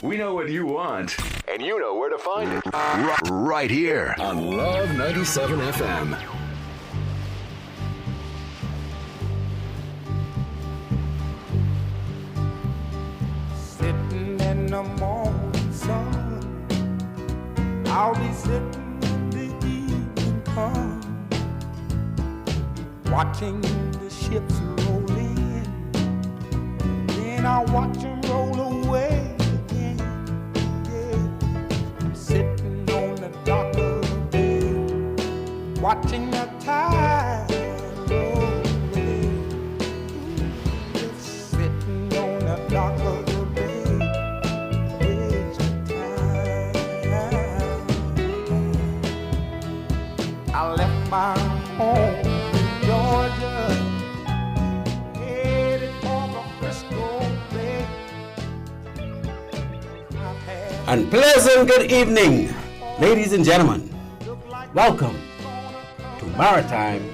We know what you want, And you know where to find it. right here On Love 97 FM. Sitting in the morning sun, I'll be sitting when the evening comes, watching the ships roll in, then I'll watch them roll away again. Yeah. I'm sitting on the dock of the bay, watching the tide roll away. Just sitting on the dock of the bay, wasting time. I left my home in Georgia, headed for the Frisco Bay. And pleasant good evening, ladies and gentlemen. Welcome to Maritime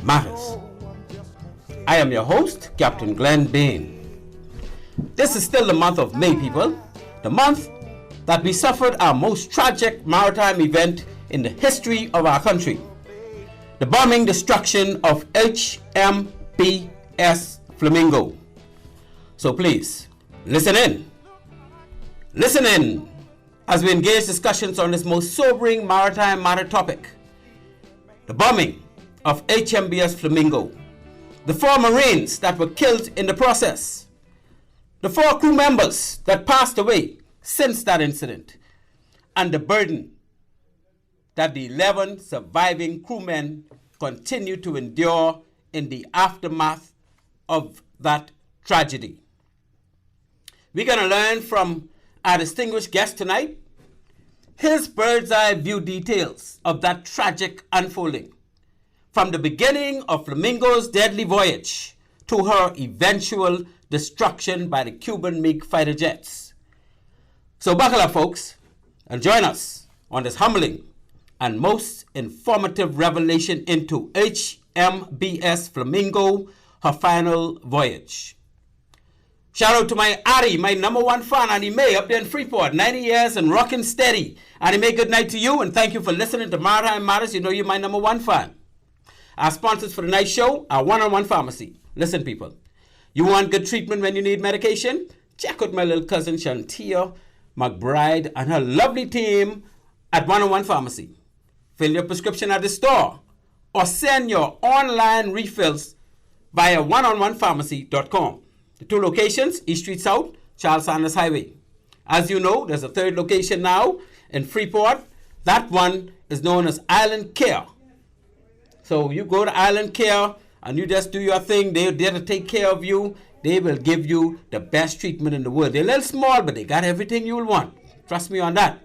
Matters. I am your host, Captain Glenn Bain. This is still the month of May, people. The month that we suffered our most tragic maritime event in the history of our country. The bombing destruction of HMBS Flamingo. So please, listen in. Listen in as we engage discussions on this most sobering maritime matter topic. The bombing of HMBS Flamingo. The 4 Marines that were killed in the process. The 4 crew members that passed away since that incident. And the burden that the 11 surviving crewmen continue to endure in the aftermath of that tragedy. We're going to learn from our distinguished guest tonight his bird's eye view details of that tragic unfolding, from the beginning of Flamingo's deadly voyage to her eventual destruction by the Cuban MiG fighter jets. So buckle up, folks, and join us on this humbling and most informative revelation into HMBS Flamingo, her final voyage. Shout out to my Ari, my number 1 fan, Annie May, up there in Freeport, 90 years and rocking steady. Annie May, good night to you, and thank you for listening to Maritime Matters. You know you're my number 1 fan. Our sponsors for the night show are One-on-One Pharmacy. Listen, people, you want good treatment when you need medication? Check out my little cousin Shantia McBride and her lovely team at One-on-One Pharmacy. Fill your prescription at the store or send your online refills via oneononepharmacy.com. The 2 locations, East Street South, Charles Sanders Highway. As you know, there's a 3rd location now in Freeport. That one is known as Island Care. So you go to Island Care and you just do your thing. They're there to take care of you. They will give you the best treatment in the world. They're a little small, but they got everything you will want. Trust me on that.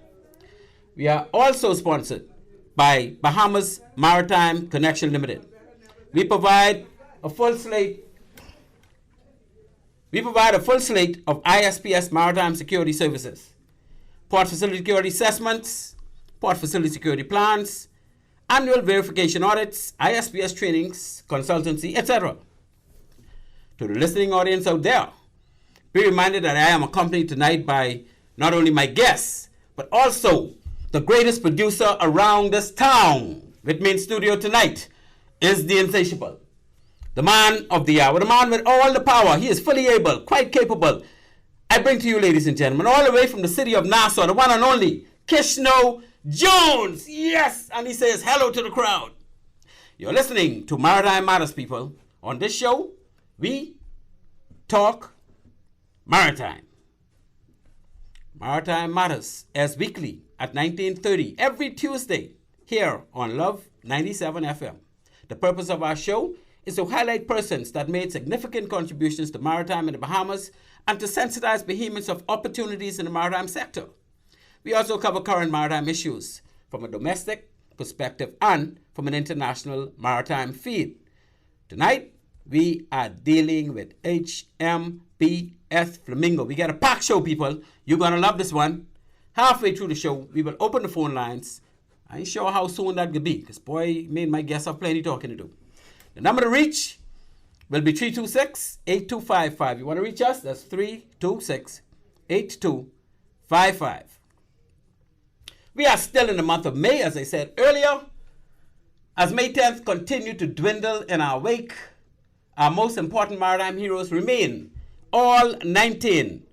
We are also sponsored by Bahamas Maritime Connection Limited. We provide a full slate of ISPS maritime security services, port facility security assessments, port facility security plans, annual verification audits, ISPS trainings, consultancy, etc. To the listening audience out there, be reminded that I am accompanied tonight by not only my guests, but also the greatest producer around this town. With me in studio tonight is the insatiable, the man of the hour, the man with all the power. He is fully able, quite capable. I bring to you, ladies and gentlemen, all the way from the city of Nassau, the one and only Kishno Jones. Yes, and he says hello to the crowd. You're listening to Maritime Matters, people. On this show, we talk maritime. Maritime Matters airs weekly at 19:30 every Tuesday here on Love 97 FM. The purpose of our show is to highlight persons that made significant contributions to maritime in the Bahamas and to sensitize Bahamians of opportunities in the maritime sector. We also cover current maritime issues from a domestic perspective and from an international maritime feed. Tonight, we are dealing with HMBS Flamingo. We got a packed show, people. You're going to love this one. Halfway through the show, we will open the phone lines. I ain't sure how soon that could be, because boy, me and my guests have plenty talking to do. The number to reach will be 326-8255. You want to reach us? That's 326-8255. 55. We are still in the month of May, as I said earlier. As May 10th continued to dwindle in our wake, our most important maritime heroes remain all 19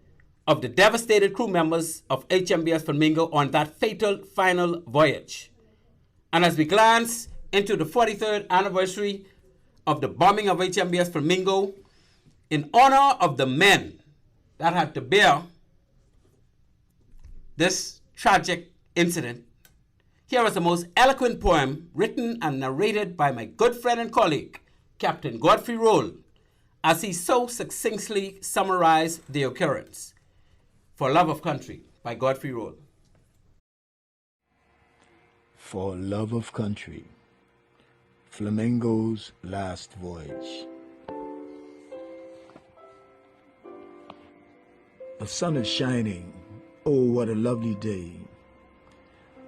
of the devastated crew members of HMBS Flamingo on that fatal final voyage. And as we glance into the 43rd anniversary of the bombing of HMBS Flamingo, in honor of the men that had to bear this tragic incident, here is the most eloquent poem written and narrated by my good friend and colleague, Captain Godfrey Roll, as he so succinctly summarized the occurrence. For Love of Country by Godfrey Roll. For Love of Country, Flamingo's Last Voyage. The sun is shining, oh what a lovely day,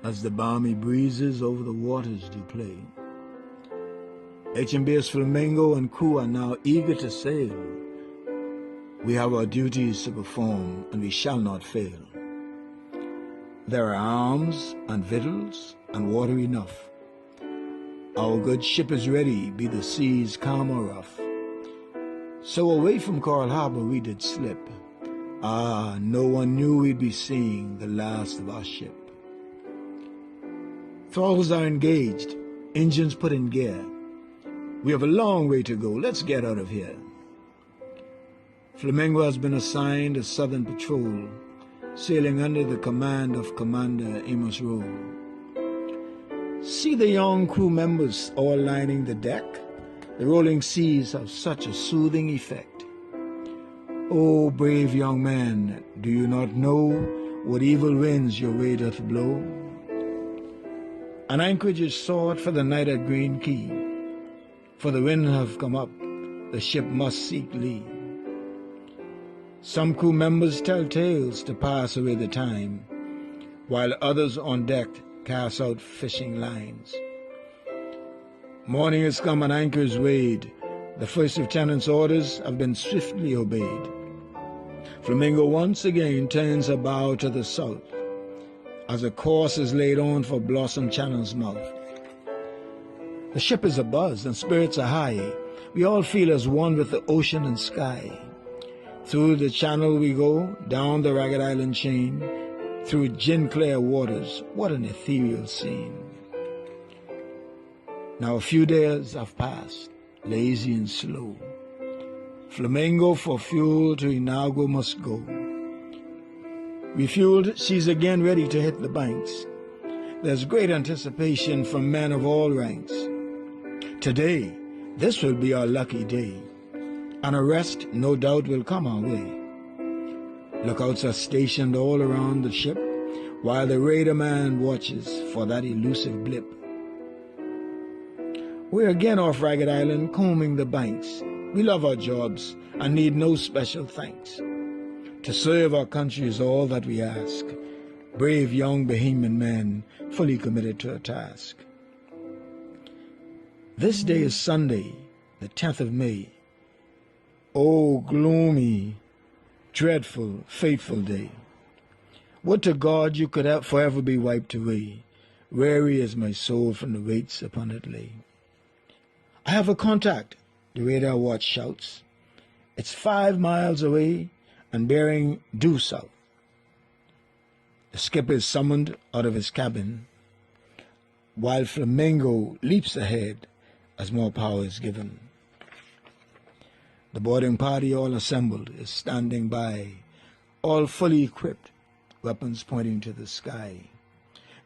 as the balmy breezes over the waters do play. HMBS Flamingo and crew are now eager to sail. We have our duties to perform, and we shall not fail. There are arms and victuals and water enough. Our good ship is ready, be the seas calm or rough. So away from Coral Harbor we did slip. Ah, no one knew we'd be seeing the last of our ship. Throttles are engaged, engines put in gear. We have a long way to go, let's get out of here. Flamingo has been assigned a southern patrol, sailing under the command of Commander Amos Rowe. See the young crew members all lining the deck. The rolling seas have such a soothing effect. Oh, brave young man, do you not know what evil winds your way doth blow? An anchorage is sought for the night at Green Key, for the wind have come up, the ship must seek lee. Some crew members tell tales to pass away the time, while others on deck cast out fishing lines. Morning has come and anchor is weighed. The first lieutenant's orders have been swiftly obeyed. Flamingo once again turns her bow to the south, as a course is laid on for Blossom Channel's mouth. The ship is abuzz and spirits are high. We all feel as one with the ocean and sky. Through the channel we go, down the ragged island chain, through gin-clear waters. What an ethereal scene. Now a few days have passed, lazy and slow. Flamingo for fuel to Inago must go. Refueled, she's again ready to hit the banks. There's great anticipation from men of all ranks. Today, this will be our lucky day. An arrest, no doubt, will come our way. Lookouts are stationed all around the ship, while the raider man watches for that elusive blip. We're again off Ragged Island, combing the banks. We love our jobs and need no special thanks. To serve our country is all that we ask. Brave young Bahamian men, fully committed to a task. This day is Sunday, the 10th of May. Oh, gloomy, dreadful, fateful day. Would to God you could forever be wiped away. Weary is my soul from the weights upon it lay. I have a contact, the radar watch shouts. It's 5 miles away and bearing due south. The skipper is summoned out of his cabin, while Flamingo leaps ahead as more power is given. The boarding party all assembled is standing by, all fully equipped, weapons pointing to the sky.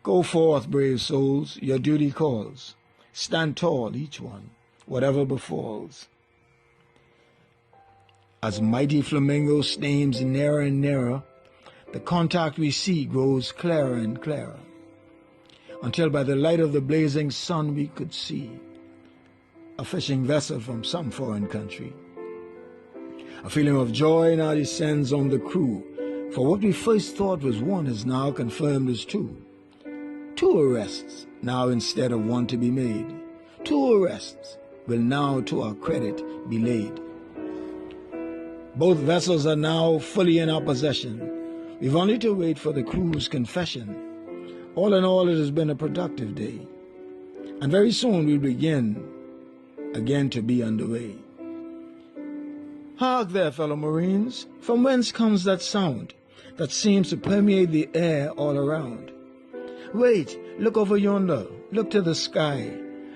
Go forth, brave souls, your duty calls. Stand tall, each one, whatever befalls. As mighty Flamingo steams nearer and nearer, the contact we see grows clearer and clearer, until by the light of the blazing sun we could see a fishing vessel from some foreign country. A feeling of joy now descends on the crew, for what we first thought was one is now confirmed as two. 2 arrests now instead of 1 to be made. 2 arrests will now to our credit be laid. Both vessels are now fully in our possession. We've only to wait for the crew's confession. All in all, it has been a productive day. And very soon we'll begin again to be underway. Hark there, fellow Marines. From whence comes that sound that seems to permeate the air all around? Wait, look over yonder. Look to the sky.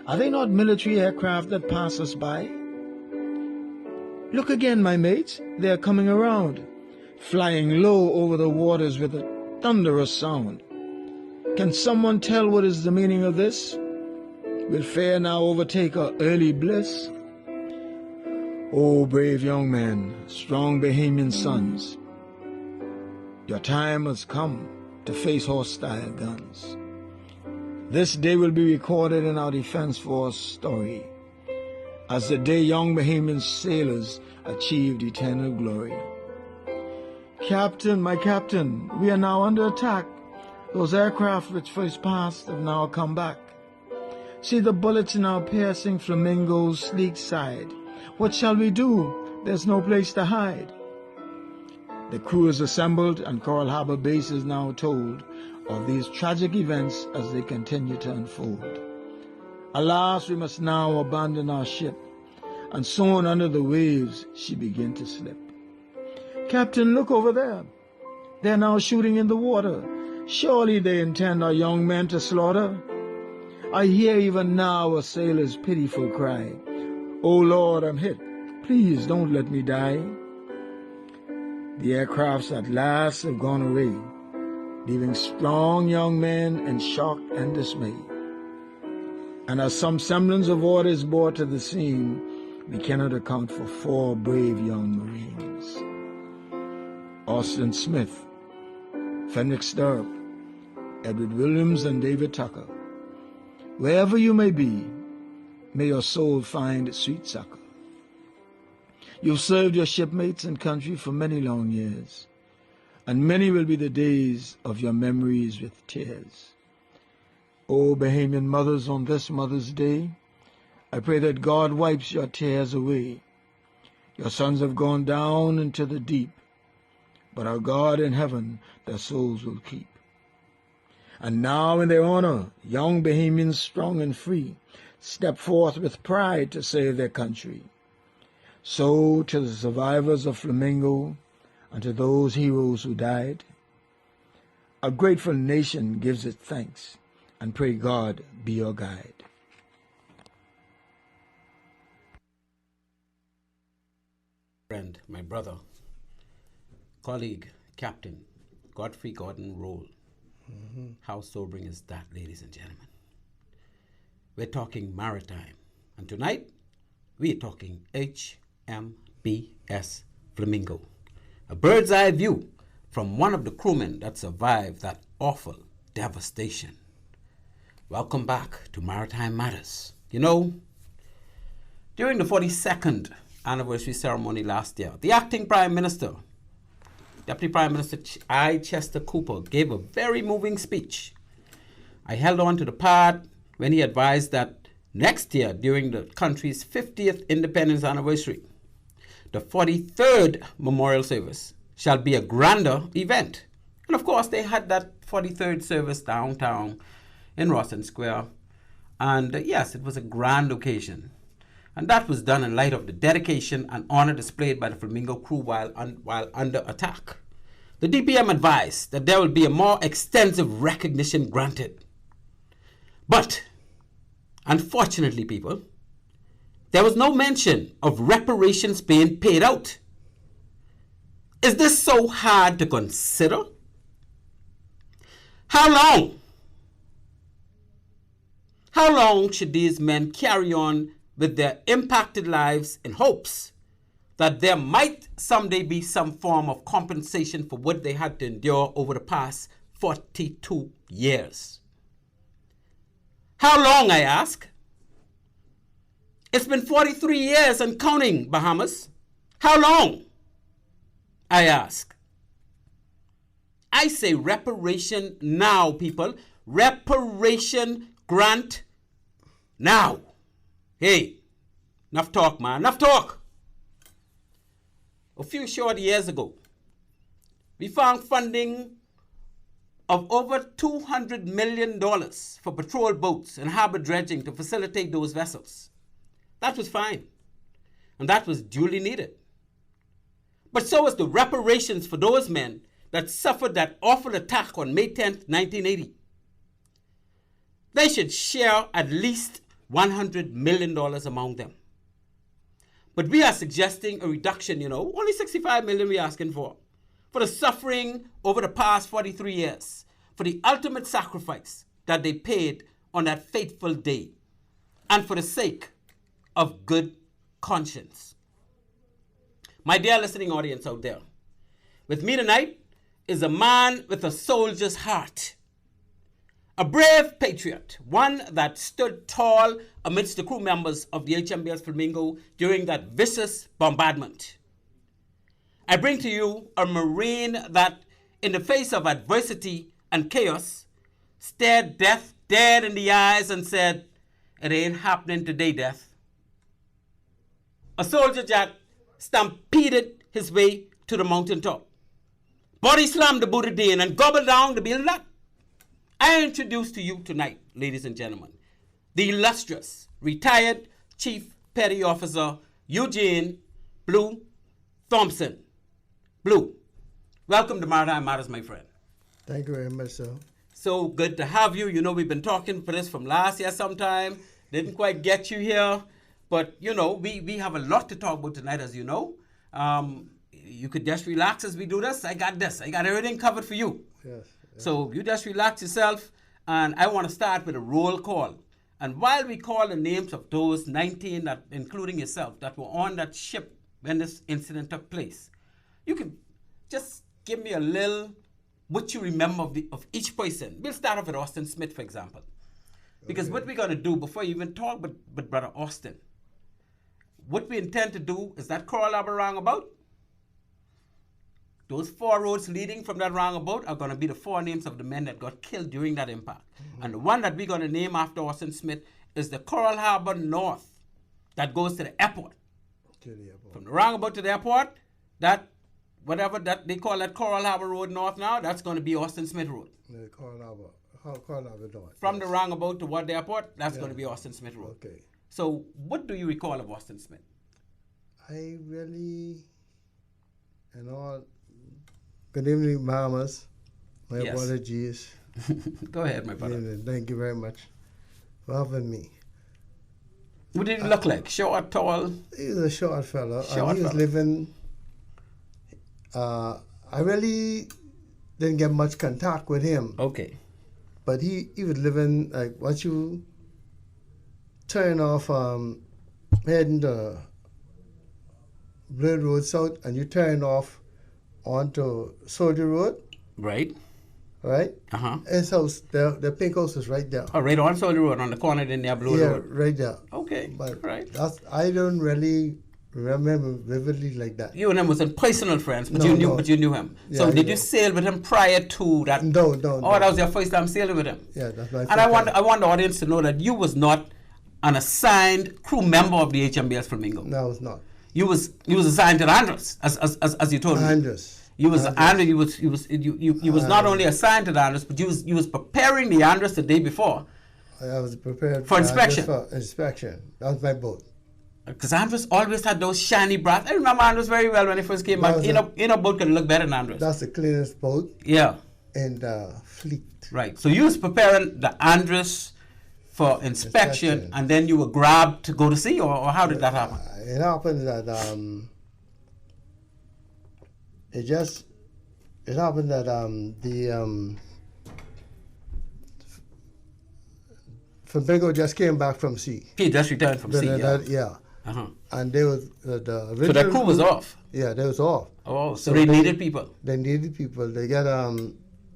Are they not military aircraft that pass us by? Look again, my mates. They are coming around, flying low over the waters with a thunderous sound. Can someone tell what is the meaning of this? Will fear now overtake our early bliss? Oh, brave young men, strong Bahamian sons, your time has come to face hostile guns. This day will be recorded in our Defense Force story as the day young Bahamian sailors achieved eternal glory. Captain, my captain, we are now under attack. Those aircraft which first passed have now come back. See the bullets now piercing Flamingo's sleek side. What shall we do? There's no place to hide. The crew is assembled and Coral Harbor Base is now told of these tragic events as they continue to unfold. Alas, we must now abandon our ship, and soon under the waves she began to slip. Captain, look over there. They're now shooting in the water. Surely they intend our young men to slaughter. I hear even now a sailor's pitiful cry. Oh Lord, I'm hit. Please don't let me die. The aircrafts at last have gone away, leaving strong young men in shock and dismay. And as some semblance of order is brought to the scene, we cannot account for 4 brave young Marines. Austin Smith, Fenwick Stirrup, Edward Williams, and David Tucker. Wherever you may be, may your soul find sweet succor. You've served your shipmates and country for many long years, and many will be the days of your memories with tears. O Bahamian mothers, on this Mother's Day, I pray that God wipes your tears away. Your sons have gone down into the deep, but our God in heaven their souls will keep. And now in their honor, young Bahamians strong and free step forth with pride to save their country. So to the survivors of Flamingo and to those heroes who died, a grateful nation gives it thanks and pray God be your guide. Friend, my brother, colleague, Captain Godfrey Gordon Roll. How sobering is that, ladies and gentlemen? We're talking maritime. And tonight, we're talking HMBS Flamingo. A bird's eye view from one of the crewmen that survived that awful devastation. Welcome back to Maritime Matters. You know, during the 42nd anniversary ceremony last year, the acting Prime Minister, Deputy Prime Minister I. Chester Cooper, gave a very moving speech. I held on to the part when he advised that next year, during the country's 50th independence anniversary, the 43rd memorial service shall be a grander event. And of course, they had that 43rd service downtown in Rawson Square. And yes, it was a grand occasion. And that was done in light of the dedication and honor displayed by the Flamingo crew while under attack. The DPM advised that there will be a more extensive recognition granted. But, unfortunately, people, there was no mention of reparations being paid out. Is this so hard to consider? How long? How long should these men carry on with their impacted lives in hopes that there might someday be some form of compensation for what they had to endure over the past 42 years? How long, I ask? It's been 43 years and counting, Bahamas. How long? I ask. I say reparation now, people. Reparation grant now. Hey, enough talk, man. Enough talk. A few short years ago, we found funding of over $200 million for patrol boats and harbor dredging to facilitate those vessels. That was fine, and that was duly needed. But so was the reparations for those men that suffered that awful attack on May 10th, 1980. They should share at least $100 million among them. But we are suggesting a reduction, only $65 million we're asking for the suffering over the past 43 years, for the ultimate sacrifice that they paid on that fateful day, and for the sake of good conscience. My dear listening audience out there, with me tonight is a man with a soldier's heart, a brave patriot, one that stood tall amidst the crew members of the HMBS Flamingo during that vicious bombardment. I bring to you a Marine that, in the face of adversity and chaos, stared death dead in the eyes and said, "It ain't happening today, death." A soldier that stampeded his way to the mountaintop, body slammed the Buddha and gobbled down the building up. I introduce to you tonight, ladies and gentlemen, the illustrious retired Chief Petty Officer EUGENE Blue Thompson. Blue, welcome to Maritime Matters, my friend. Thank you very much, sir. So good to have you. We've been talking for this from last year sometime. Didn't quite get you here. But, we have a lot to talk about tonight, as you know. You could just relax as we do this. I got this. I got everything covered for you. Yes. So you just relax yourself. And I want to start with a roll call. And while we call the names of those 19, that, including yourself, that were on that ship when this incident took place, you can just give me a little what you remember of each person. We'll start off with Austin Smith, for example. Because what we're going to do, before you even talk with Brother Austin, what we intend to do is that Coral Harbor roundabout. Those 4 roads leading from that roundabout are going to be the 4 names of the men that got killed during that impact. Mm-hmm. And the one that we're going to name after Austin Smith is the Coral Harbor North that goes to the airport. To the airport. From the roundabout to the airport, that whatever that they call that Coral Harbor Road North now, that's going to be Austin Smith Road. The Coral Harbor North. From the roundabout toward the airport, that's going to be Austin Smith Road. Okay. So what do you recall of Austin Smith? I really, good evening, Bahamas. My Yes. apologies. Go ahead, my brother. And thank you very much for having me. What did he look like? Short, tall? He was a short fellow. Short and he was fella. living, I really didn't get much contact with him. Okay. But he was living, like, once you turn off, heading to Blade Road South, and you turn off onto Soldier Road, Right. right? Uh-huh. His house, the pink house is right there. Oh, right on Soldier Road, on the corner then near Blue Yeah, Road. right there. Okay, But right. I don't really remember vividly like that. You and him wasn't personal friends, but No, you knew no. but you knew him. Yeah, So I did know. you sail with him prior to that? No. Oh, that was your first time sailing with him? Yeah, that's my And first I want time. the audience to know that you was not an assigned crew member of the HMBS Flamingo. No, it's not. You was assigned to the Andros, as you told me. Andres. You was Andres. you was not only assigned to the Andros, but you was preparing the Andros the day before. I was prepared For inspection. For inspection. That was my boat. Because Andros always had those shiny brass. I remember Andros very well when he first came That back. was In a boat could look better than Andros. That's the cleanest boat Yeah, in the fleet. right. So you was preparing the Andros for inspection, Inspection. and then you were grabbed to go to sea, or how did that happen? It happened that Flamingo just came back from sea. He just returned from sea. Yeah. Uh-huh. And they was the original. So the crew was off. Yeah, they was off. Oh, so they needed people. They needed people. They got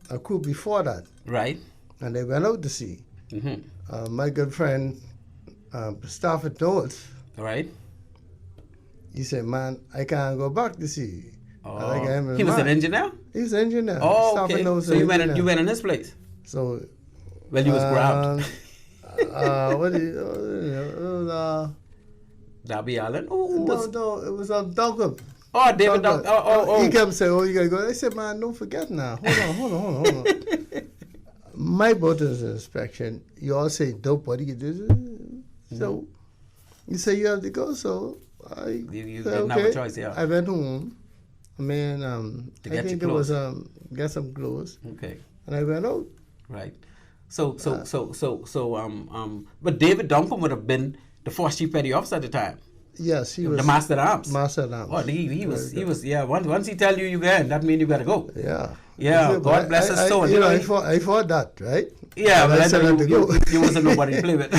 a crew before that, Right. and they went out to sea. Mm-hmm. My good friend, Stafford Knowles, Right. he said, "Man, I can't go back to sea." Oh. And I got him in He was an mind. engineer? He was an engineer. Oh, Stafford okay. Knowles So was you an went engineer. in his place? So Well, you was grabbed. what is it was, Darby Allen? Oh, no, it was Duncan. Oh, David Duck. He kept saying, "Oh, you gotta go." I said, "Man, don't forget now. Hold on. My boat is an inspection. You all say, dope, what do you do?" So you say you have to go. So you didn't have a choice, yeah. I went home. Man, I think it was get some clothes. Okay. And I went out. Right. But David Duncan would have been the first chief petty officer at the time. Yes, he was the master at arms. Master at arms. Oh, he was. Yeah. Once he tell you can, that means you gotta go. Yeah. Yeah. God bless his soul. I fought that, right? Yeah, but I said know you wasn't nobody to play with.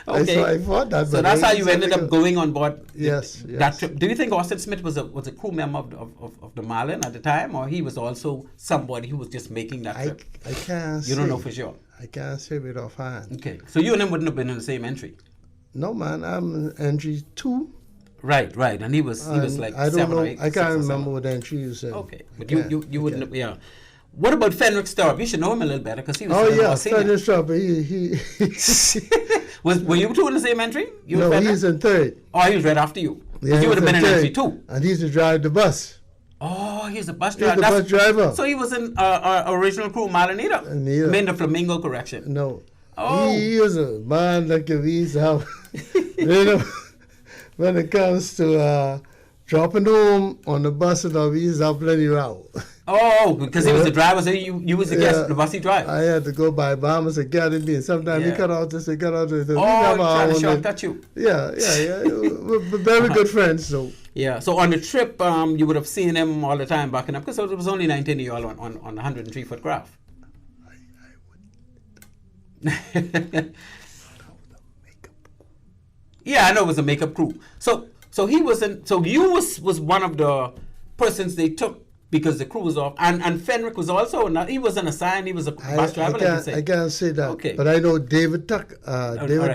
Okay. I fought that. So that's how you ended up going on board. Yes. That trip. Do you think Austin Smith was a crew member of the Marlin at the time, or he was also somebody who was just making that trip? I can't. You don't know for sure. I can't say it offhand. Okay. So you and him wouldn't have been in the same entry. No, man. I'm entry 2. Right. And he was like I don't 7 know. or 8. I can't remember what entry you said. Okay, but you wouldn't have, yeah. What about Fenwick Sturb? You should know him a little better because he was. Fenwick Sturb. He Were you two in the same entry? No, he's in 3rd. Oh, he was right after you. Yeah, you would have been in entry 2. And he used to drive the bus. Oh, he's a bus driver. driver. He's the bus driver. So he was in original crew Marlin neither. Neither. I mean the Flamingo correction. No. Oh. He was a man like we used to have. When it comes to dropping home on the bus, we used to have plenty row. Oh, because he was the driver, so you was the guest, the bus he drive. I had to go by Bahamas Academy, and sometimes he cut out this, he cut out this. Oh, trying to shortcut you. Yeah. We're very good friends, so. Yeah, so on the trip, you would have seen him all the time backing up, because it was only 19 of you all on a 103-foot craft. Yeah, I know it was a makeup crew. So he wasn't. So you was one of the persons they took because the crew was off, and Fenwick was also. He wasn't assigned. He was a bus driver. I can't say that. Okay. But I know David Tucker.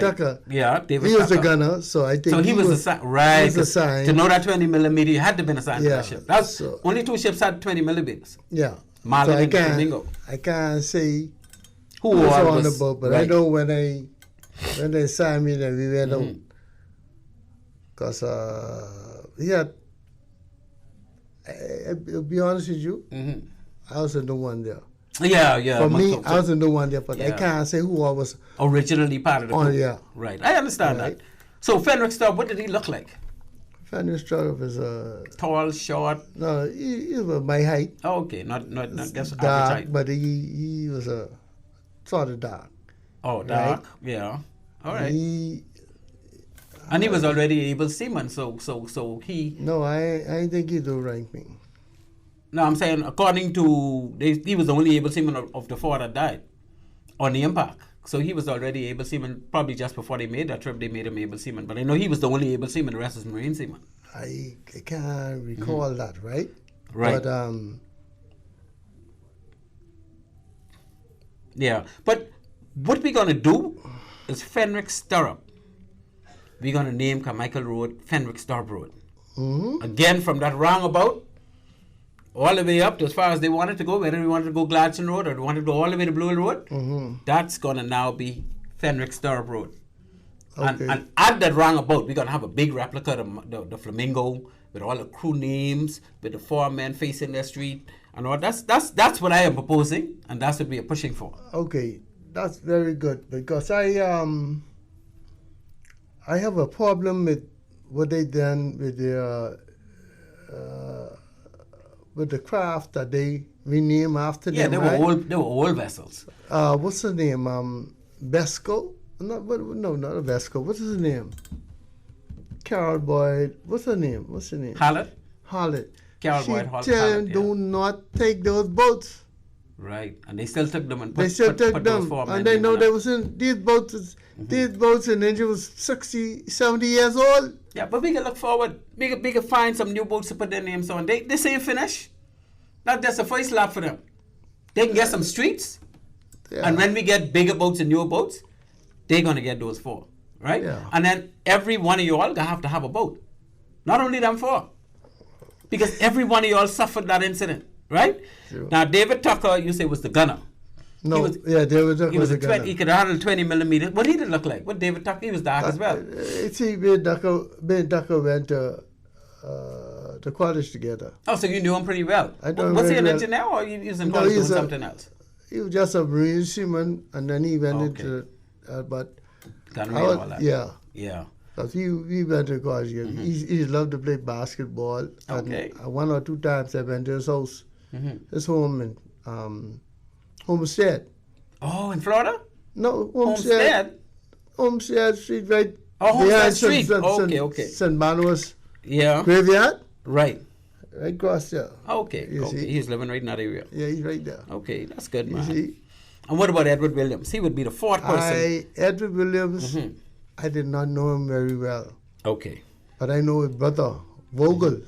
Tucker. Yeah, David. He was the gunner, so I think. So he was assigned. Right. He was assigned. To know that 20 millimeter, you had to have been assigned to that ship. That's only 2 ships had 20 millimeters. Yeah. Marlin and Flamingo. I can't say who was on the boat, but right. I know when they signed me, then we went out. Because he had, I'll be honest with you, I was the one there. Yeah. For me, I was the one there, but I can't say who I was. Originally part of the crew. Yeah. Right. I understand that. So Fenwick Sturb, what did he look like? Fenwick Sturb is tall, short? No, he was my height. Oh, okay. Not just dark, average height. but he was sort of dark. Oh, dark. Right? Yeah. All right. And he was already able seaman, so he. No, I think he do rank me. No, I'm saying according to he was the only able seaman of the 4 that died on the impact. So he was already able seaman. Probably just before they made that trip, they made him able seaman. But I know he was the only able seaman. The rest was marine seaman. I can't recall that, right? Right. But yeah, but what we're gonna do is Fenwick Sturb. We're going to name Carmichael Road Fenwick Sturb Road. Again, from that roundabout, all the way up to as far as they wanted to go, whether we wanted to go Gladstone Road or they wanted to go all the way to Blue Hill Road, that's going to now be Fenwick Sturb Road. Okay. And at that roundabout, we're going to have a big replica of the Flamingo with all the crew names, with the 4 men facing their street, and all. That's what I am proposing, and that's what we are pushing for. Okay, that's very good, because I have a problem with what they done with the craft that they rename after them. Yeah, they were old vessels. What's the name? Vesco? Not a Vesco. What's his name? Carol Boyd. What's her name? Hallett. Carol Boyd. She tell them do not take those boats. Right, and they still took them and put them. And they know they was in these boats. These boats and engine was 60, 70 years old. Yeah, but we can look forward. We can find some new boats to put their names on. They ain't finished. Not just a first lap for them. They can get some streets. Yeah. And when we get bigger boats and newer boats, they're going to get those 4. Right? Yeah. And then every one of you all going to have a boat. Not only them 4. Because every one of you all suffered that incident. Right? True. Now, David Tucker, you say, was the gunner. No, David Tucker was the gunner. He could handle 20 millimeters. What did he look like? What David Tucker? He was dark as well. See, Ben Tucker went to the college together. Oh, so you knew him pretty well. I know him Was he very an well. engineer or he was in college doing something else? He was just a marine seaman, and then he went into, but Got married and all that. yeah. Yeah. Because we went to college. He loved to play basketball. Okay. And one or two times I went to his house, his home in Homestead. Oh, in Florida? No, Homestead? Homestead Street, right? Oh, Homestead behind Street. St. St. Manuel's Yeah. graveyard. Right. Right across there. Okay. You Okay. see? He's living right in that area. Yeah, he's right there. Okay, that's good, You man. see? And what about Edward Williams? He would be the fourth person. Edward Williams, I did not know him very well. Okay. But I know his brother, Vogel.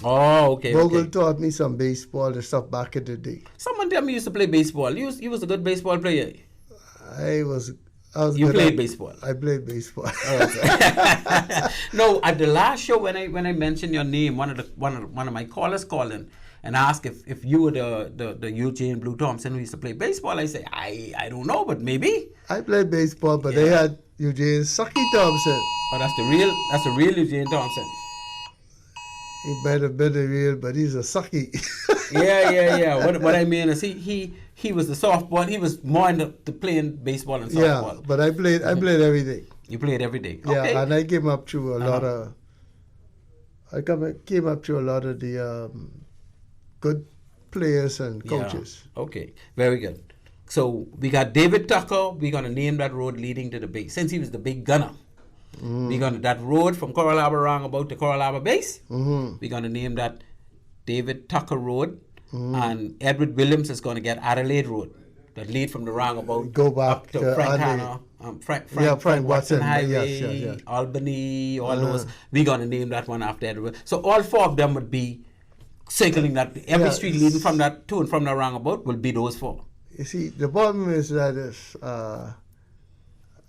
Oh, okay. Vogel Okay. taught me some baseball and stuff back in the day. Someone tell me you used to play baseball. You was a good baseball player. I was You good played at- baseball. I played baseball. No, at the last show when I mentioned your name, one of my callers called in and asked if you were the EUGENE Blue Thompson who used to play baseball. I say I don't know, but maybe. I played baseball, but they had EUGENE Sucky Thompson. Oh, that's the real EUGENE Thompson. He might have been the real, but he's a sucky. Yeah. What I mean is he was the softball. He was more into playing baseball and softball. Yeah, but I played everything. You played every day. Yeah, Okay. and I came up through a lot of. Came up through a lot of the good players and coaches. Yeah. Okay, very good. So we got David Tucker. We're gonna name that road leading to the base since he was the big gunner. We're gonna that road from Coral Harbor roundabout to Coral Harbor base. We're gonna name that David Tucker Road, and Edward Williams is gonna get Adelaide Road that lead from the roundabout Go back up to to Frank Adelaide. Hanna, Frank Watson. Highway, Yes. Albany, all those. We're gonna name that one after Edward. So all four of them would be circling that. Every street leading from that to and from the roundabout will be those four. You see, the problem is that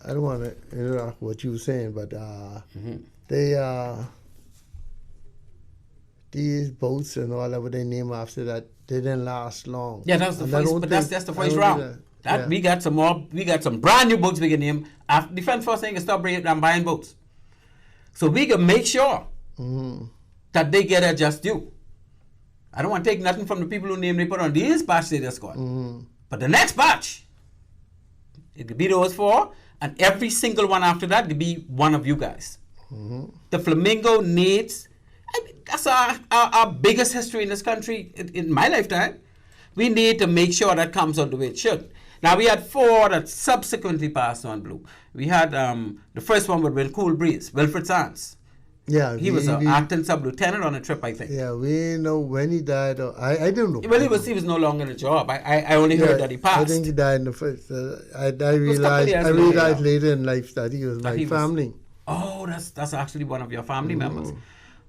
I don't want to interrupt what you were saying, but these boats and all that, what they name after that, they didn't last long. Yeah, that's the And I first, don't but think- that's the I first don't round. think That we got some more. We got some brand new boats we can name. After defense force ain't gonna stop buying boats, so we can make sure that they get a just due. I don't want to take nothing from the people who name they put on this batch they just got, but the next batch, it could be those four, and every single one after that could be one of you guys. The Flamingo needs. I mean, that's our biggest history in this country in my lifetime. We need to make sure that comes out the way it should. Now, we had four that subsequently passed on blue. We had the first one would have been Cool Breeze, Wilfred Sands. Yeah, He was an acting sub-lieutenant on a trip, I think. Yeah, we didn't know when he died. Or, I don't know. Well, he was no longer in the job. I only heard that he passed. I think he died in the first. I was a couple of years realized later, later in life that he was my family. Oh, that's actually one of your family members.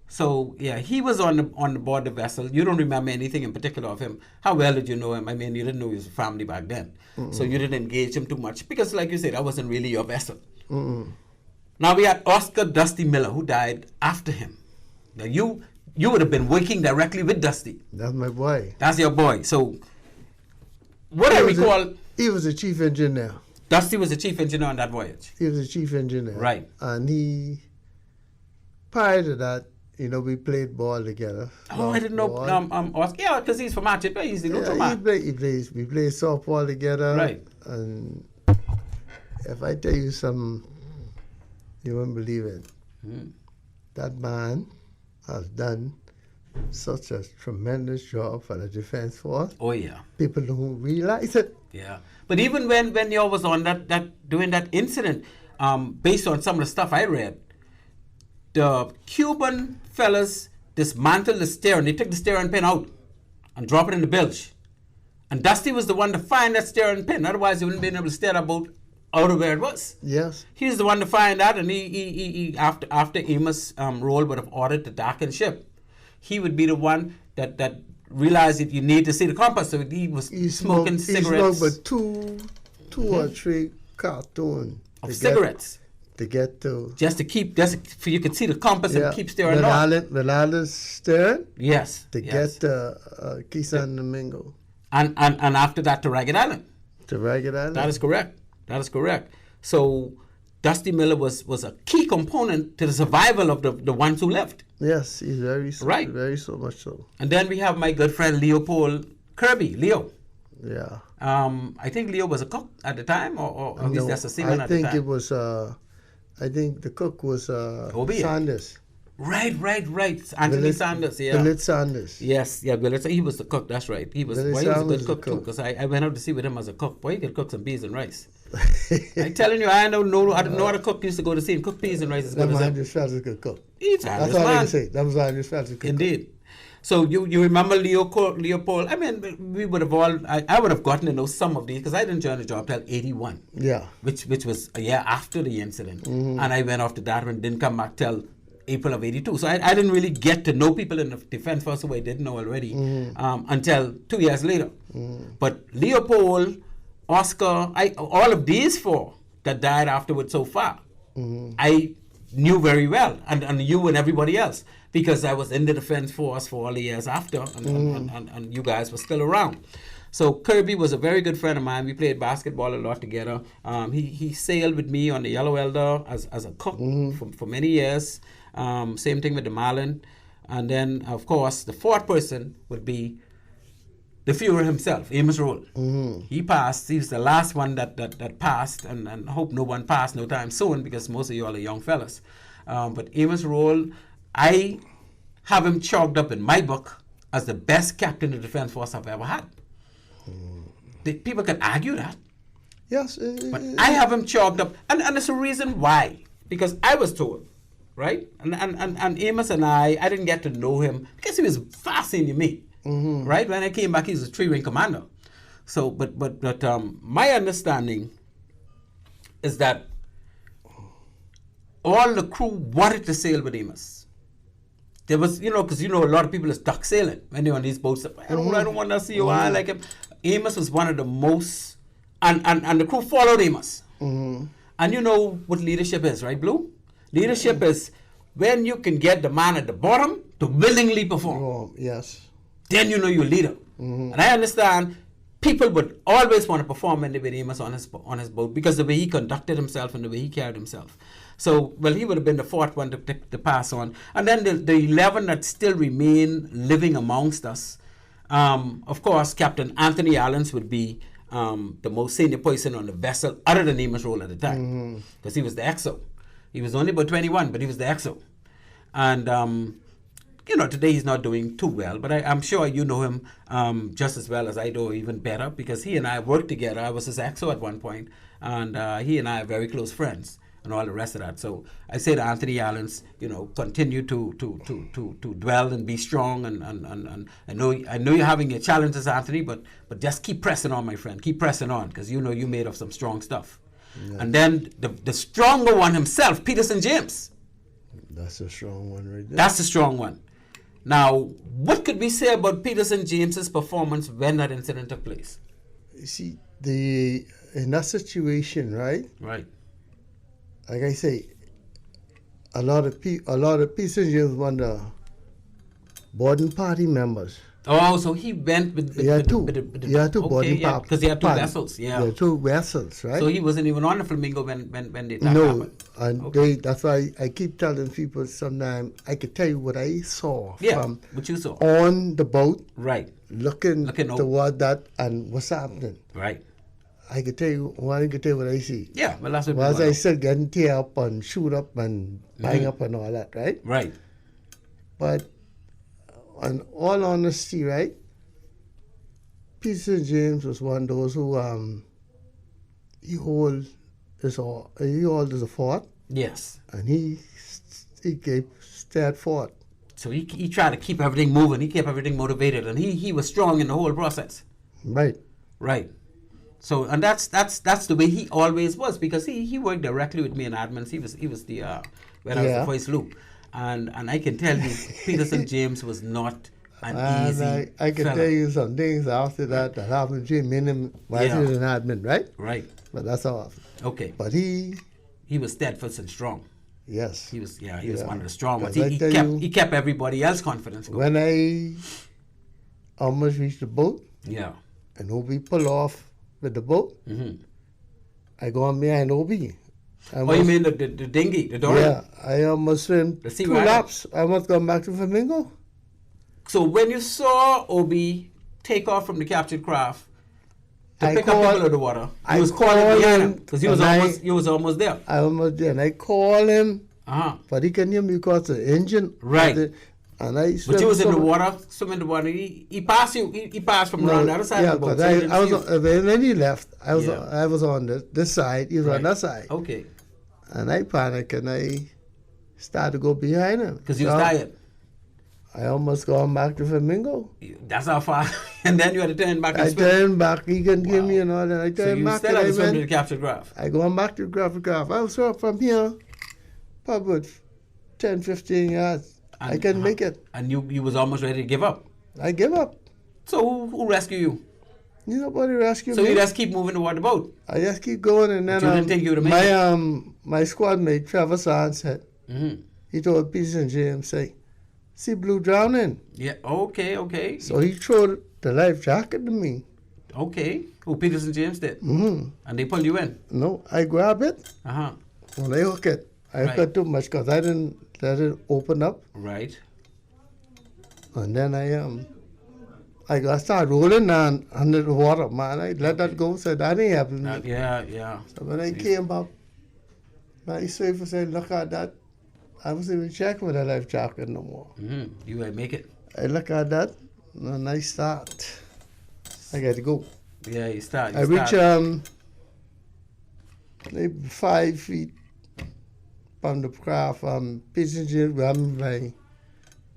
So yeah, he was on the board the vessel. You don't remember anything in particular of him. How well did you know him? I mean, you didn't know he was a family back then, so you didn't engage him too much because, like you said, that wasn't really your vessel. Now we had Oscar Dusty Miller, who died after him. Now you would have been working directly with Dusty. That's my boy. That's your boy. So what I recall, he was the chief engineer. Dusty was the chief engineer on that voyage. He was the chief engineer. Right. And prior to that, we played ball together. Oh, I didn't know. Oscar, yeah, because he's from Archie. He's the neutral man. We played softball together. Right. And if I tell you something, you won't believe it. That man has done such a tremendous job for the defense force. Oh yeah. People don't realize it. Yeah. But even when you was on that doing that incident, based on some of the stuff I read, the Cuban fellas dismantled the steering. They took the steering pin out and dropped it in the bilge. And Dusty was the one to find that steering pin. Otherwise, he wouldn't be able to steer that boat out of where it was. Yes. He was the one to find that, and he after Amos Roll would have ordered the darken ship, he would be the one that realized that you need to see the compass. So he was smoking cigarettes. He smoked but two or three cartons of cigarettes. To get to... Just for you could see the compass and keep steering north. With Island stern? Yes. To get to San Domingo. And after that to Ragged Island. To Ragged Island? That is correct. So Dusty Miller was a key component to the survival of the ones who left. Yes, he's very Right. very so much so. And then we have my good friend Leopold Kirby, Leo. Yeah. I think Leo was a cook at the time, or at least that's a seaman I at the time. think it was. I think the cook was Obi. Sanders. Right. Anthony Sanders, yeah. Billet Sanders. Yes, yeah, Billet. He was the cook. That's right. He was. Billet Well, he was a Sanders good cook too, cook. because I went out to see with him as a cook. Boy, he could cook some peas and rice. I'm telling you, I don't know. I don't know how to cook. Used to go to see him cook peas and rice as That good as man him. just felt as a good cook. He's a That's honest all I man. can say. That was all I just felt as a good Indeed. So you remember Leopold? I mean, we would have all. I would have gotten to know some of these because I didn't join the job till 81. Yeah. Which was a year after the incident, and I went off to that and didn't come back till April of 82. So I didn't really get to know people in the defense force who I didn't know already until 2 years later. But Leopold, Oscar, all of these four that died afterwards so far, I knew very well, and you and everybody else, because I was in the defense force for all the years after, and you guys were still around. So Kirby was a very good friend of mine. We played basketball a lot together. He sailed with me on the Yellow Elder as a cook for many years. Same thing with the Marlin. And then, of course, the fourth person would be the Führer himself, Amos Roll. He passed. He was the last one that passed, and I hope no one passed no time soon, because most of you all are young fellas. But Amos Roll, I have him chalked up in my book as the best captain the defense force I've ever had. People can argue that. Yes. But I have him chalked up, and there's a reason why. Because I was told, right? And Amos and I didn't get to know him because he was far senior than me. Right? When I came back, he was a 3-wing commander. So, but my understanding is that all the crew wanted to sail with Amos. There was, because a lot of people is duck sailing when they're on these boats. I don't want to see you. I like him. Amos was one of the most, and the crew followed Amos. And you know what leadership is, right, Blue? Leadership is when you can get the man at the bottom to willingly perform. Yes. Then you know you're a leader. And I understand people would always want to perform when they were Amos on his boat, because the way he conducted himself and the way he carried himself. So, well, he would have been the fourth one to pass on. And then the 11 that still remain living amongst us, of course, Captain Anthony Allens would be the most senior person on the vessel other than Amos Roll at the time, because he was the XO. He was only about 21, but he was the XO. And, today he's not doing too well, but I'm sure you know him just as well as I do, or even better, because he and I worked together. I was his XO at one point, and he and I are very close friends, and all the rest of that. So I say to Anthony Allens, continue to dwell and be strong, and I know you're having your challenges, Anthony, but just keep pressing on, my friend. Keep pressing on, because you made of some strong stuff. Yeah. And then the stronger one himself, Peterson James. That's a strong one right there. That's a strong one. Now, what could we say about Peterson James's performance when that incident took place? You see, in that situation, right? Right. Like I say, a lot of Peterson James were the boarding party members. Oh, so he went with two boarding party. Because he had two vessels, yeah. Yeah, two vessels, right? So he wasn't even on the Flamingo when the attack happened. And that's why I keep telling people sometimes I could tell you what I saw from what you saw on the boat, right? Looking toward that and what's happening, right? I could tell you what I see. Yeah, well, that's what. As I said, getting tear up and shoot up and bang up and all that, right? Right. But in all honesty, right, Peterson James was one of those who he held as a fort. Yes. And he stayed fort. So he tried to keep everything moving. He kept everything motivated, and he was strong in the whole process. Right. Right. So, and that's the way he always was, because he worked directly with me in admins. He was the when I was the voice loop. And I can tell you, Peterson James was not an easy I can tell you some things after that happened to him while he was an admin, right? Right. But that's all. Okay. But he was steadfast and strong. Yes. He was one of the strong ones. He kept everybody else confidence going. When I almost reached the boat, and OB pull off with the boat, I go on behind OB. You mean the dinghy, the dory? Yeah, I almost swim The sea 2 wagon. laps. I almost gone back to Flamingo. So when you saw Obi take off from the captured craft to I pick up called- people out of the water, I you was calling called behind him, him because you was almost there. I almost there. And I call him, Uh-huh. but he can hear me because the engine. Right. And I But you was in the somewhere- water, swimming in the water. He passed you. He passed from around the other side yeah, of the boat. because so he didn't I was see you. when he left, I was Yeah. I was on this side, he was Right. on that side. Okay. And I panicked and I started to go behind him. Because you was So tired. I almost gone back to Flamingo. That's how far. And then you had to turn back and I swim. turned back, he can give Wow. me and all that. I So turned you back still and had I to swim to the went, captured craft. I going back to the graphic graph. I was from here, probably 10, 15 yards. I And- can make it. And you was almost ready to give up. I give up. So who rescued you? You nobody rescue So me. you just keep moving toward the boat. I just keep going and then But you didn't think you would've made my squad mate Trevor Sands said, Mm-hmm. he told Peter and James, say, see Blue drowning. Yeah. Okay. So he threw the life jacket to me. Okay. Who Peterson James did. Mm-hmm. And they pulled you in. No, I grab it. Uh-huh. When I hook it, I hook Right. it too much because I didn't let it open up. Right. And then I got started rolling down under the water, man. I let that go, so that ain't happening. Yeah. So when I came up, my surfer said, look at that. I wasn't even checking with that life jacket no more. Mm-hmm. You would make it. I look at that, and I start. I got to go. Yeah, you start. I reach maybe 5 feet from the craft. Passenger grab me by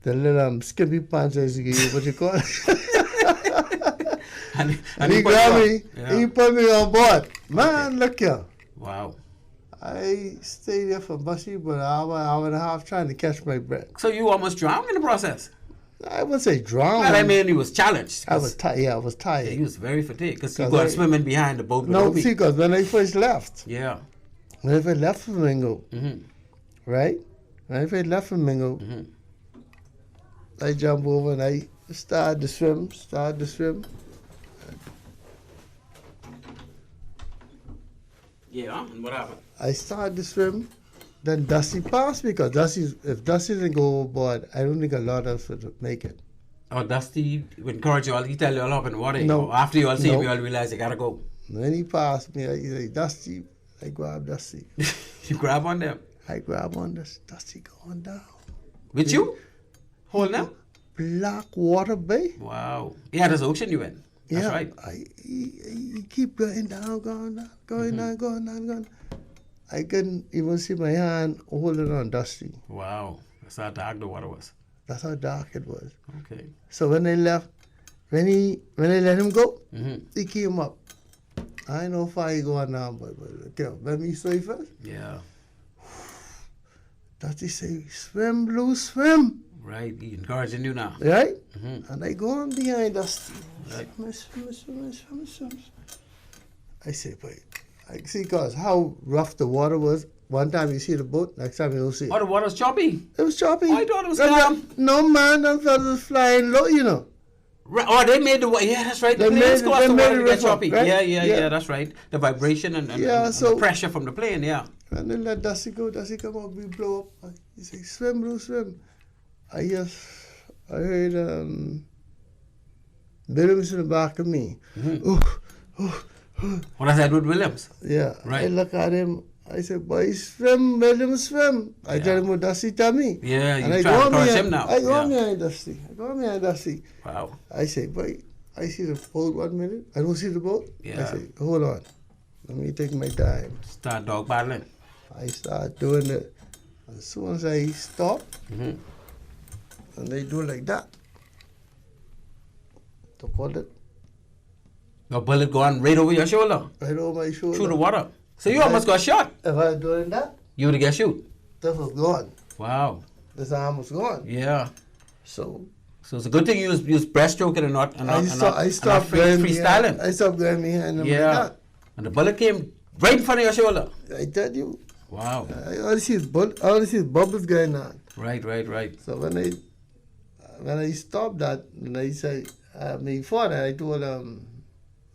the little skimpy pants as you give you, what you call it. and he put you grabbed up. me, Yeah. he put me on board. Man, look here. Wow. I stayed there for busy about an hour and a half trying to catch my breath. So you almost drowned in the process. I wouldn't say drowned. Well, I mean, you was challenged. I was tired. Yeah, I was Yeah, tired. you was very fatigued because you 'Cause got I- swimming behind the boat with No, Obi. see, because when I first left, Yeah. when I first left Flamingo, Mm-hmm. right? When I first left Flamingo, Mm-hmm. I jump over and I started to swim. Yeah, and what happened? I started to swim. Then Dusty passed me because if Dusty didn't go overboard, I don't think a lot of us would make it. Oh, Dusty would encourage you all. He tell you all up in the water. No. After you all see him, No. you all realize you gotta go. When he passed me, I say, Dusty, I grab Dusty. You grab on them. I grab on this, Dusty going down. With you? Hold them? Black water bay. Wow. Yeah, there's ocean you in. That's Yeah, right. he keep going down, going down. I couldn't even see my hand holding on Dusty. Wow. That's how dark the water was. That's how dark it was. Okay. So when they left, when I let him go, Mm-hmm. he came up. I know if I go on now, but okay, let me say first. Yeah. Dusty say, swim, Blue, swim. Right. He encouraging you now. Right? Mm-hmm. And I go on behind Dusty. Right. Swim. I say, wait. I see, because how rough the water was. One time you see the boat, next time you don't see it. Oh, the water's choppy. It was choppy. I thought it was And calm. No, man, them fellas was flying low, you know. Right. Oh, they made the water. Yeah, that's right. The They planes made- cause they the made water to it get rough, choppy. right? Yeah, Yeah. that's right. The vibration and Yeah, and so- the pressure from the plane, yeah. And then let Dusty go. Dusty come up, we blow up. He say, swim, Blue, swim. I heard Williams in the back of me. Well, that's Edward Williams. Yeah. Right. I look at him. I said, boy, swim, Williams, swim. I tell him what Dusty tell me. Yeah, you And I try go to on encourage behind- him now. I go on Yeah. behind Dusty. Wow. I say, boy, I see the boat 1 minute. I don't see the boat. I Yeah. say, hold on. Let me take my time. Start dog battling. I start doing it. As soon as I stop, Mm-hmm. and they do like that. The bullet The bullet going right over your shoulder, right over my shoulder. through the water. So you almost got shot. If I was doing that, You would have got shoot. that was gone. Wow. This arm was gone. Yeah. So So it's a good thing you use breaststroking and not I stopped going freestyling. I stopped going behind them Yeah. like And the bullet came right in front of your shoulder. that. I tell you, Wow. I only see bubbles going on. Right. So when I stopped that, and I say, before that, I told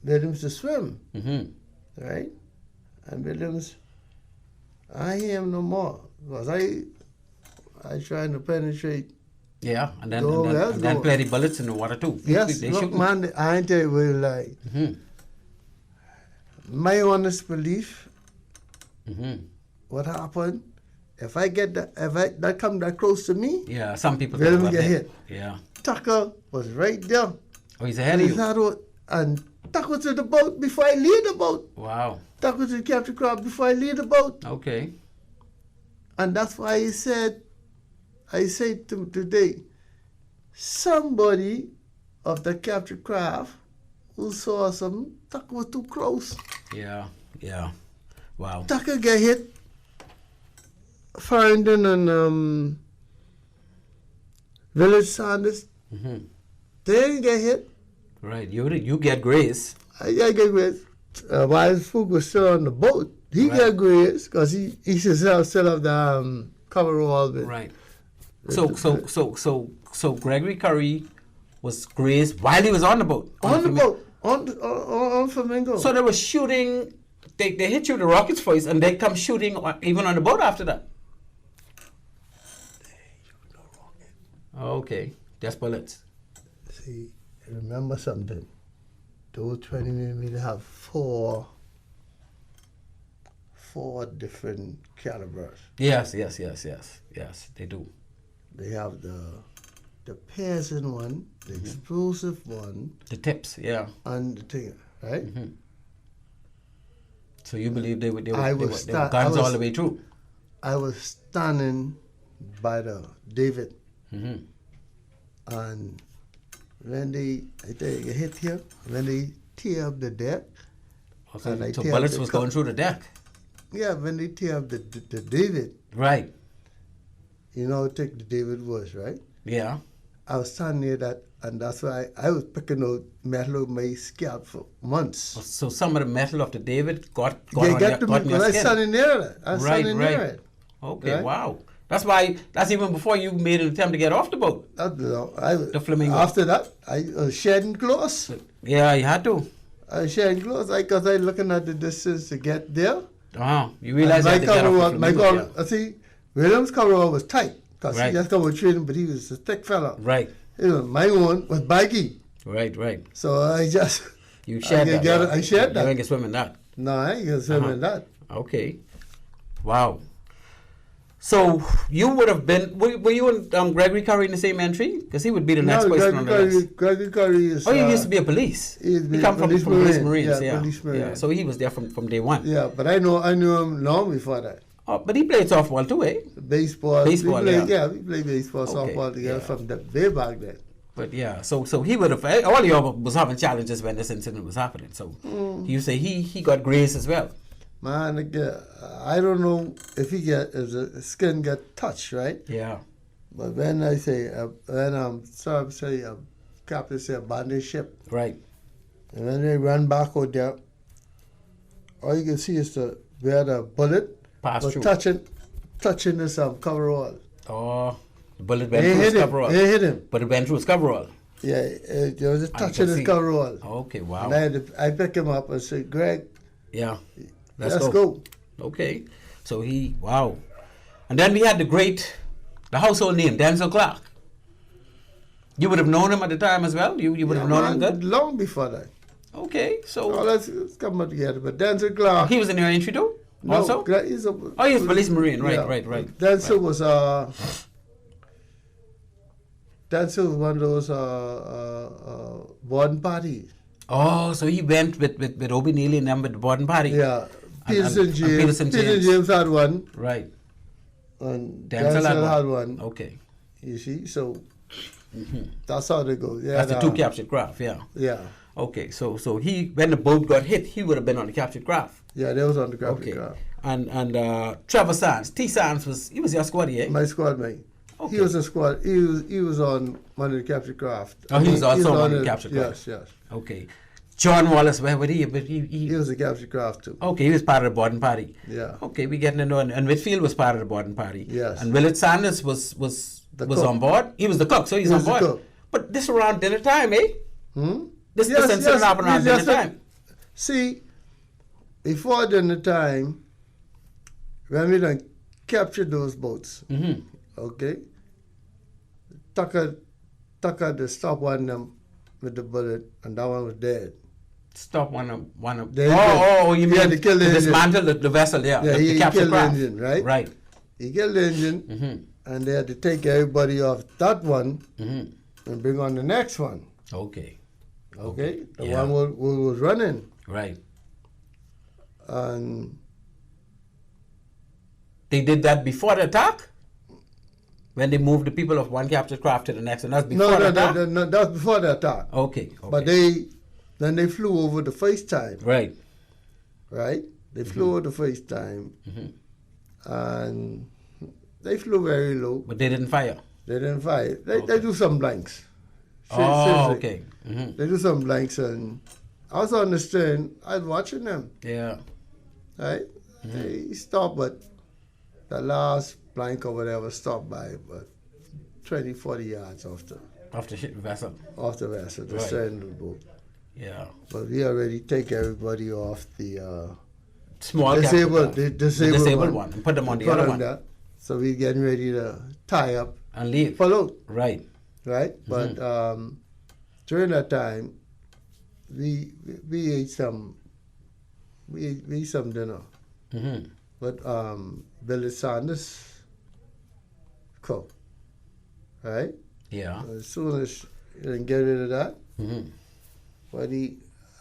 Williams to swim, Mm-hmm. right? And Williams, I hear him no more. Because I trying to penetrate. Yeah, and then play the bullets in the water too. Yes, they look, shoot. man, I ain't tell you what like. My honest belief, what happened, if I get that come that close to me, yeah, some people let don't me get hit. Yeah. Tucker was right there. Oh, he's ahead of you. And Tucker to the boat before I leave the boat. Wow. Tucker to the capture crab before I leave the boat. Okay. And that's why I said today, somebody of the capture craft who saw some Tucker was too close. Yeah. Wow. Tucker get hit. Farrington and Village Sanders, they didn't get hit. Right. You get grace. I get grace. While Fook was still on the boat, he got grace because he still have the coverall. Right. So Gregory Curry was grazed while he was on the boat. On Flamingo. So they were shooting. They hit you with the rockets first, and they come shooting even on the boat after that. Okay, that's bullets. See, remember something. Those 20 millimeter have four different calibers. Yes, they do. They have the piercing one, the explosive one, the tips, yeah, and the thing, right? So you believe they were guns all the way through? I was standing by the David, and when they hit here, when they tear up the deck, so bullets was going through the deck. Yeah, when they tear up the David, right? You know how thick the David was, right? Yeah. I was standing near that, and that's why I was picking out metal of my scalp for months. So some of the metal of the David got to me because I was standing near it. Near it. Okay, right? Wow. That's even before you made an attempt to get off the boat. The Flamingo. After that, I was shedding clothes. Yeah, you had to. I was shedding clothes because I was looking at the distance to get there. You realize that see, Williams' coverall was tight because he just come with training, but he was a thick fella. Right. My one was baggy. Right. So I just... You shared that. I shared that. You ain't get swim in that. No, I ain't get swim in that. Okay. Wow. So you would have been... Were you and Gregory Curry in the same entry? Because he would be the next person on the list. Gregory Curry is... he used to be a police. He come from Police Marines. Yeah, Police Marines. Yeah. So he was there from day one. Yeah, but I knew him long before that. Oh, but he played softball too, eh? Baseball. We played baseball, Okay, softball together from the way back then. But yeah, so he would have... All of y'all was having challenges when this incident was happening. So you say he got grace as well. Man, I don't know if the skin got touched, right? Yeah. But when I say, captain say abandon ship. Right. And when they run back out there, all you can see is where the bullet was touching this coverall. Oh, the bullet went through his coverall. It hit him. But it went through his coverall. Yeah, it was touching his coverall. Okay, wow. And I picked him up and said, Greg. Yeah. Let's go. Okay. So wow. And then we had the household name, Denzel Clark. You would have known him at the time as well? You would have known him good? Long before that. Okay, so... let's come up together. But Denzel Clark... He was in your entry too? No, also? He was Police Marine. Right. Denzel was... Denzel was one of those boarding parties. Oh, so he went with Obi Neely and them with the boarding party? Yeah. Peterson James had one. Right. And Denzel had one. Okay. You see, so that's how they go. Yeah, that's the two captured craft, yeah. Yeah. Okay, so when the boat got hit, he would have been on the captured craft. Yeah, they was on the captured craft. And Trevor Sands, T. Sands was your squaddy, eh? My squad mate. Okay. He was a squad. He was on one of the captured craft. Oh, he was also on the captured craft. Yes. Okay. John Wallace, where was he? He was a captured craft too. Okay, he was part of the boarding party. Yeah. Okay, we getting to know. And Whitfield was part of the boarding party. Yes. And Willard Sanders was on board. He was the cook, so he's on board. But this around dinner time, eh? This incident happened around dinner time. See, before dinner time, when we done captured those boats, okay, Tucker to stop one of them with the bullet, and that one was dead. Stop one of. They you mean to kill the engine. dismantle the vessel? Yeah, Yeah, he capture killed craft. the engine, right? Right. He killed the engine, and they had to take everybody off that one and bring on the next one. Okay. Okay, the Yeah. one who was running, Right. and They did that before the attack? When they moved the people of one captured craft to the next, and that's before the attack? no, that was before the attack. Okay. But then they flew over the first time. Right. Right? They flew over the first time, and they flew very low. But they didn't fire? They didn't fire. They do some blanks. Oh, Seriously. okay. They do some blanks, and I was on the stern. I was watching them. Yeah. Right? They stopped, but the last blank or whatever stopped by about 20, 40 yards off the vessel. Off the vessel, the Right. stern of the boat. Yeah. But we already take everybody off the Small disabled one. And put them on the other one. That. So we're getting ready to tie up And leave. Follow. Right. Right? But during that time, we ate some dinner. But Billy Sanders cooked. Right? Yeah. As soon as you didn't get rid of that, but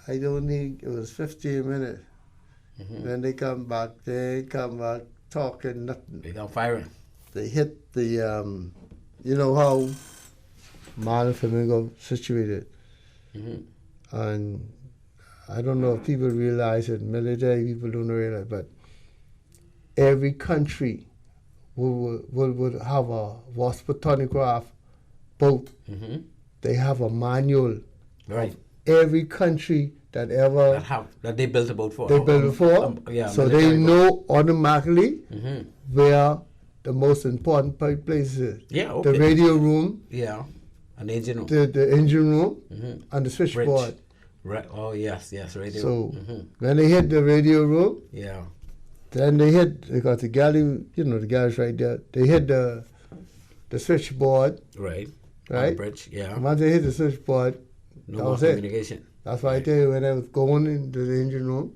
I don't think it was 15 minutes. When they come back talking nothing. They come firing. They hit the, you know how Maritime Flamingo situated. And I don't know if people realize it, military people don't realize, but every country would have a Waspatonograph boat. They have a manual. Right. Every country that ever that they built a boat for. They built it for. So they know automatically where the most important places is. Yeah, okay. The radio room. Yeah. An engine room. The engine room and the switchboard. Right. Oh yes, radio. So when they hit the radio room, yeah. Then they got the galley, the galley's right there. They hit the switchboard. Right. Right. On the bridge, yeah. And once they hit the switchboard, no more communication. That's why I tell you when I was going into the engine room,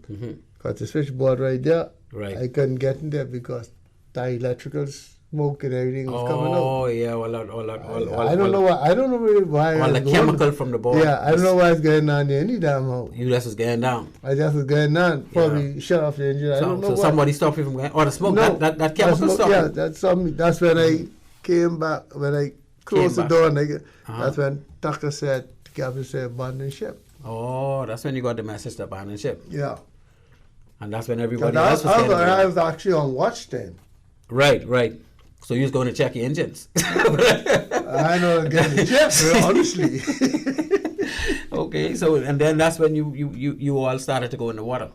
got the switchboard right there. Right. I couldn't get in there because the electrical smoke and everything was coming out. Oh yeah, I don't know why. I don't know why. All the chemical from the board. Yeah, I don't know why it's going on there any damn how. You just was going down. I just was going down. Probably shut off the engine. I don't know so why. Somebody stopped you from going. Or the smoke. No, that chemical smoke, stuff. Yeah, that's when I came back. When I closed the door, and that's when Tucker said, the captain said, abandon ship. Oh, that's when you got the message to abandon ship. Yeah. And that's when everybody else was getting I was actually on watch then. Right. So you was going to check your engines. I know getting the ship, honestly. Okay, so and then that's when you all started to go in the water.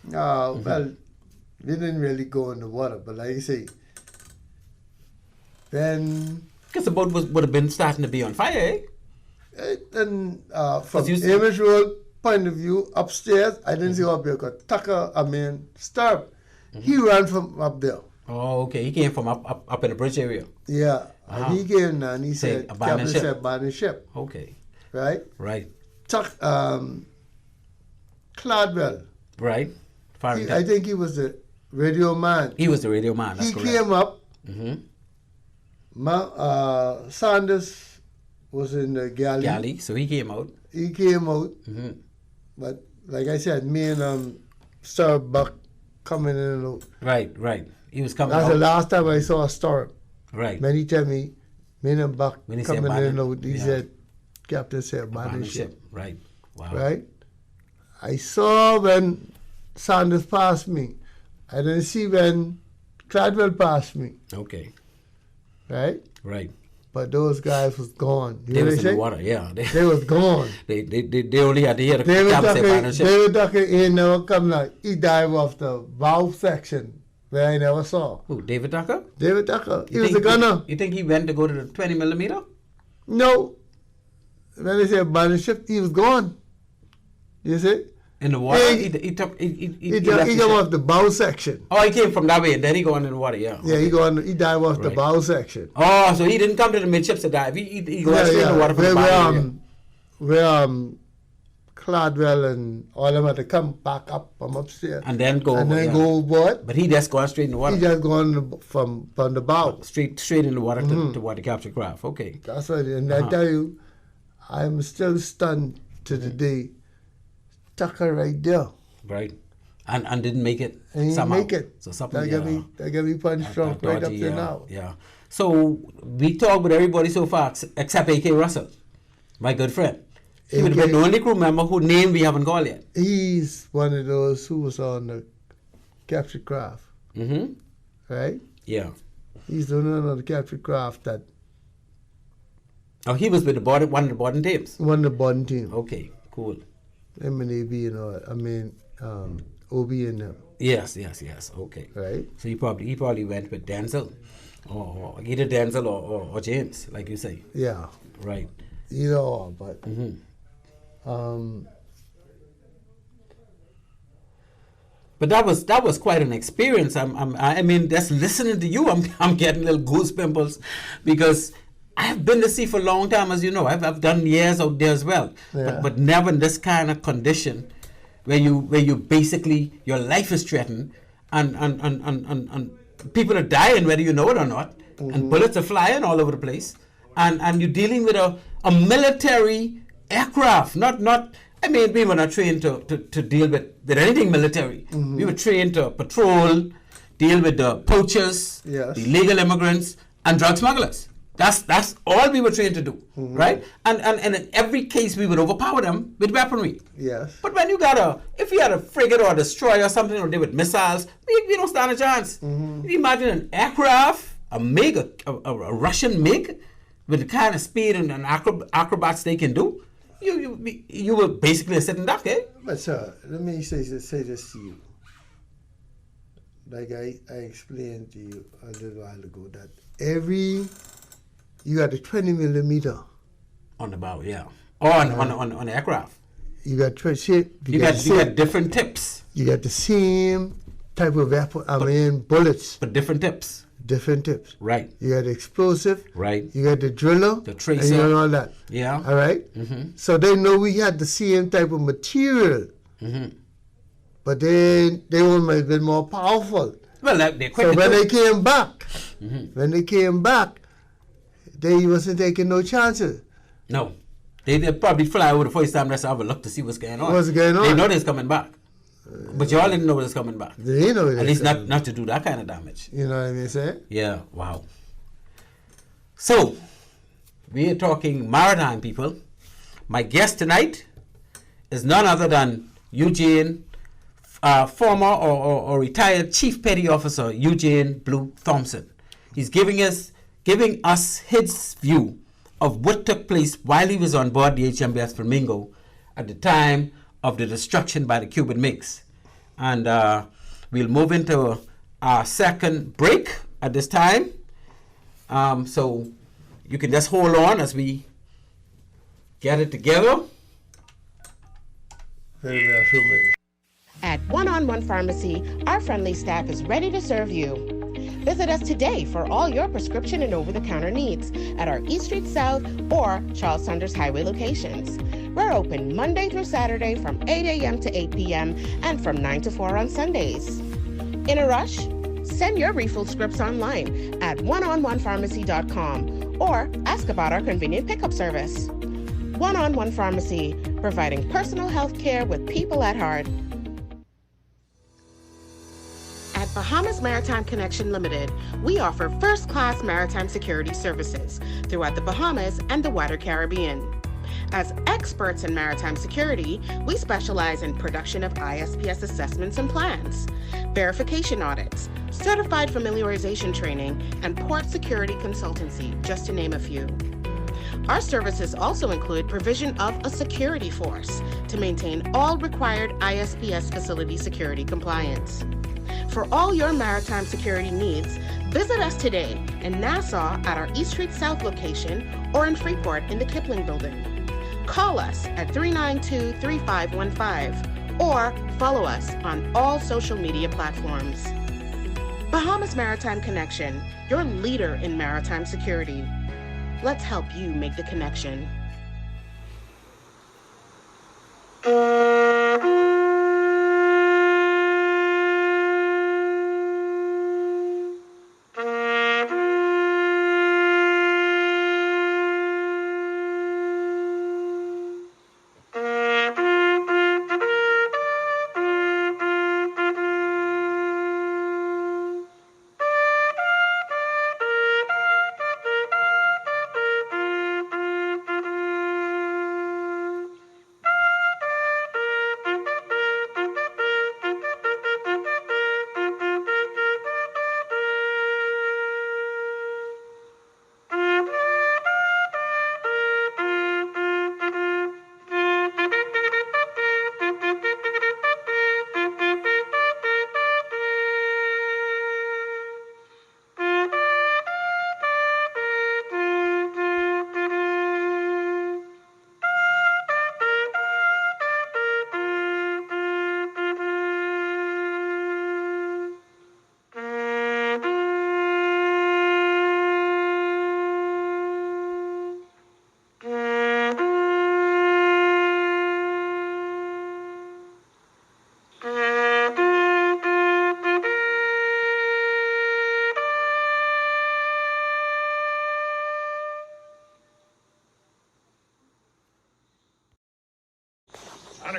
Well, we didn't really go in the water, but like you say, then because the boat would have been starting to be on fire, eh? Then from Amish Road point of view, upstairs, I didn't see up there because Tucker, Starb, he ran from up there. Oh, okay. He came from up in the bridge area. Yeah. And he came down and he said, Captain said, abandon ship. Okay. Right? Cladwell. Right. I think he was the radio man. He was the radio man, that's correct. He came up. Sanders was in the galley. So he came out. But like I said, me and Starbuck coming in and out. Right. He was coming That's out. the last time I saw Starbuck. Right. When he tell me and Buck coming in and out, he said, Captain said, abandon ship. Right. Wow. Right? I saw when Sanders passed me. I didn't see when Cladwell passed me. Okay. Right? Right. But those guys was gone. They was in the water, yeah. They was gone. They only had to hear the captain say abandon ship. David Tucker ain't never come like, he dive off the valve section where I never saw. Who, David Tucker? David Tucker. He was a gunner. You think he went to go to the 20 millimeter? No. When they say abandon ship, he was gone. You see? In the water? He came off the bow section. Oh, he came from that way, and then he go on in the water, yeah. Yeah, he dive off the bow section. Oh, so he didn't come to the midships to dive. He go straight in the water from the bottom. Where Cladwell and all of them had to come back up from upstairs. And then go overboard. But he just gone straight in the water. He just gone from the bow. Straight in the water to water capture craft. Okay. That's right. And I tell you, I'm still stunned to the day. Tucker right there. Right. And didn't make it. And he somehow. make it. So something. That got me punched drunk right up to now. Yeah. So we talked with everybody so far except A.K. Russell, my good friend. He would have been the only crew member whose name we haven't called yet. He's one of those who was on the captured craft. Mm-hmm. Right? Yeah. He's the one on the captured craft that... Oh, he was with one of the boarding teams? One of the boarding teams. Okay, cool. M&AB and all. OB and them. Yes. Okay. Right? So he probably went with Denzel. Or either Denzel or James, like you say. Yeah. Right. Either or, but... Mm-hmm. But that was quite an experience. I mean, just listening to you, I'm getting little goosebumps because I've been to sea for a long time, as you know. I've done years out there as well, yeah. but never in this kind of condition where you basically your life is threatened and people are dying whether you know it or not, and bullets are flying all over the place, and you're dealing with a military aircraft, not. I mean, we were not trained to deal with anything military. We were trained to patrol, deal with the poachers, the illegal immigrants, and drug smugglers. That's all we were trained to do, right? And in every case, we would overpower them with weaponry. Yes. But when if you had a frigate or a destroyer or something, or they with missiles, we don't stand a chance. You imagine an aircraft, a MiG, a Russian MiG, with the kind of speed and acrobats they can do. You were basically a sitting duck, eh? But sir, let me say this to you. Like I explained to you a little while ago that you got a 20 millimeter on the bow, yeah, or on the aircraft. You got you got different tips. You got the same type of weapon. Bullets, but different tips. Different tips. Right. You got the explosive. Right. You got the driller. The tracer. And you got all that. Yeah. All right? So they know we had the same type of material. But they might have been more powerful. Well, they're quick. So when they came back, they wasn't taking no chances. No. They probably fly over the first time just have a look to see what's going on. What's going on? They know they're coming back. But y'all didn't know it was coming back. They didn't know it. At least not to do that kind of damage. You know what I mean, say? Yeah, wow. So, we are talking maritime people. My guest tonight is none other than EUGENE, former or retired Chief Petty Officer EUGENE Blue Thompson. He's giving us his view of what took place while he was on board the HMBS Flamingo at the time of the destruction by the Cuban MiGs. And we'll move into our second break at this time. So you can just hold on as we get it together. At One-on-One Pharmacy, our friendly staff is ready to serve you. Visit us today for all your prescription and over-the-counter needs at our East Street South or Charles Saunders Highway locations. We're open Monday through Saturday from 8 a.m. to 8 p.m. and from 9 to 4 on Sundays. In a rush? Send your refill scripts online at oneononepharmacy.com or ask about our convenient pickup service. One-on-One Pharmacy, providing personal health care with people at heart. At Bahamas Maritime Connection Limited, we offer first-class maritime security services throughout the Bahamas and the wider Caribbean. As experts in maritime security, we specialize in production of ISPS assessments and plans, verification audits, certified familiarization training, and port security consultancy, just to name a few. Our services also include provision of a security force to maintain all required ISPS facility security compliance. For all your maritime security needs, visit us today in Nassau at our East Street South location or in Freeport in the Kipling building. Call us at 392-3515 or follow us on all social media platforms. Bahamas Maritime Connection, your leader in maritime security. Let's help you make the connection.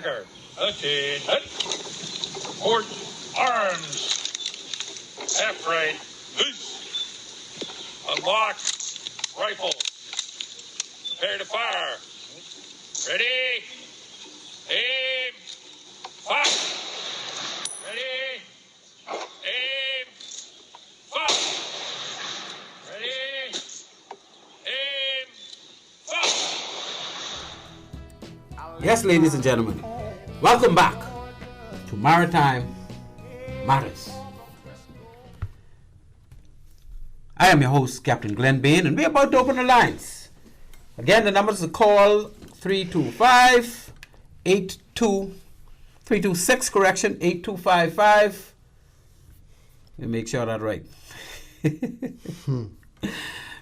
Guard. Attain. Port arms. Half right. Loose. Unlock. Rifles. Prepare to fire. Ready. Aim. Fire. Ready. Aim. Fire. Ready. Aim. Fire. Yes, ladies and gentlemen, welcome back to Maritime Matters. I am your host, Captain Glenn Bain, and we're about to open the lines. Again, the numbers to call 326, correction, 8255. Let me make sure that's right.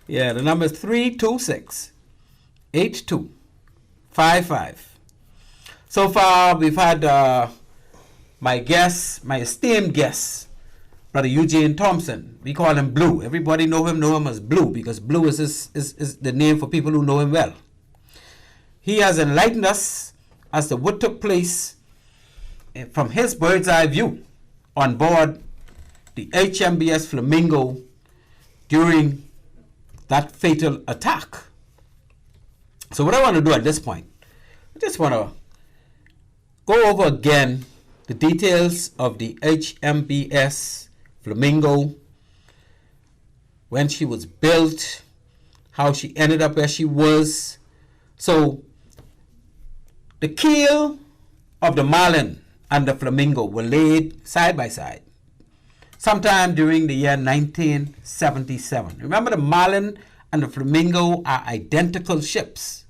Yeah, the number is 326-8255. So far, we've had my esteemed guest, Brother EUGENE Thompson. We call him Blue. Everybody know him as Blue, because Blue is the name for people who know him well. He has enlightened us as to what took place from his bird's eye view on board the HMBS Flamingo during that fatal attack. So what I want to do at this point, I just want to go over again the details of the HMBS Flamingo, when she was built, how she ended up where she was. So the keel of the Marlin and the Flamingo were laid side by side sometime during the year 1977. Remember, the Marlin and the Flamingo are identical ships.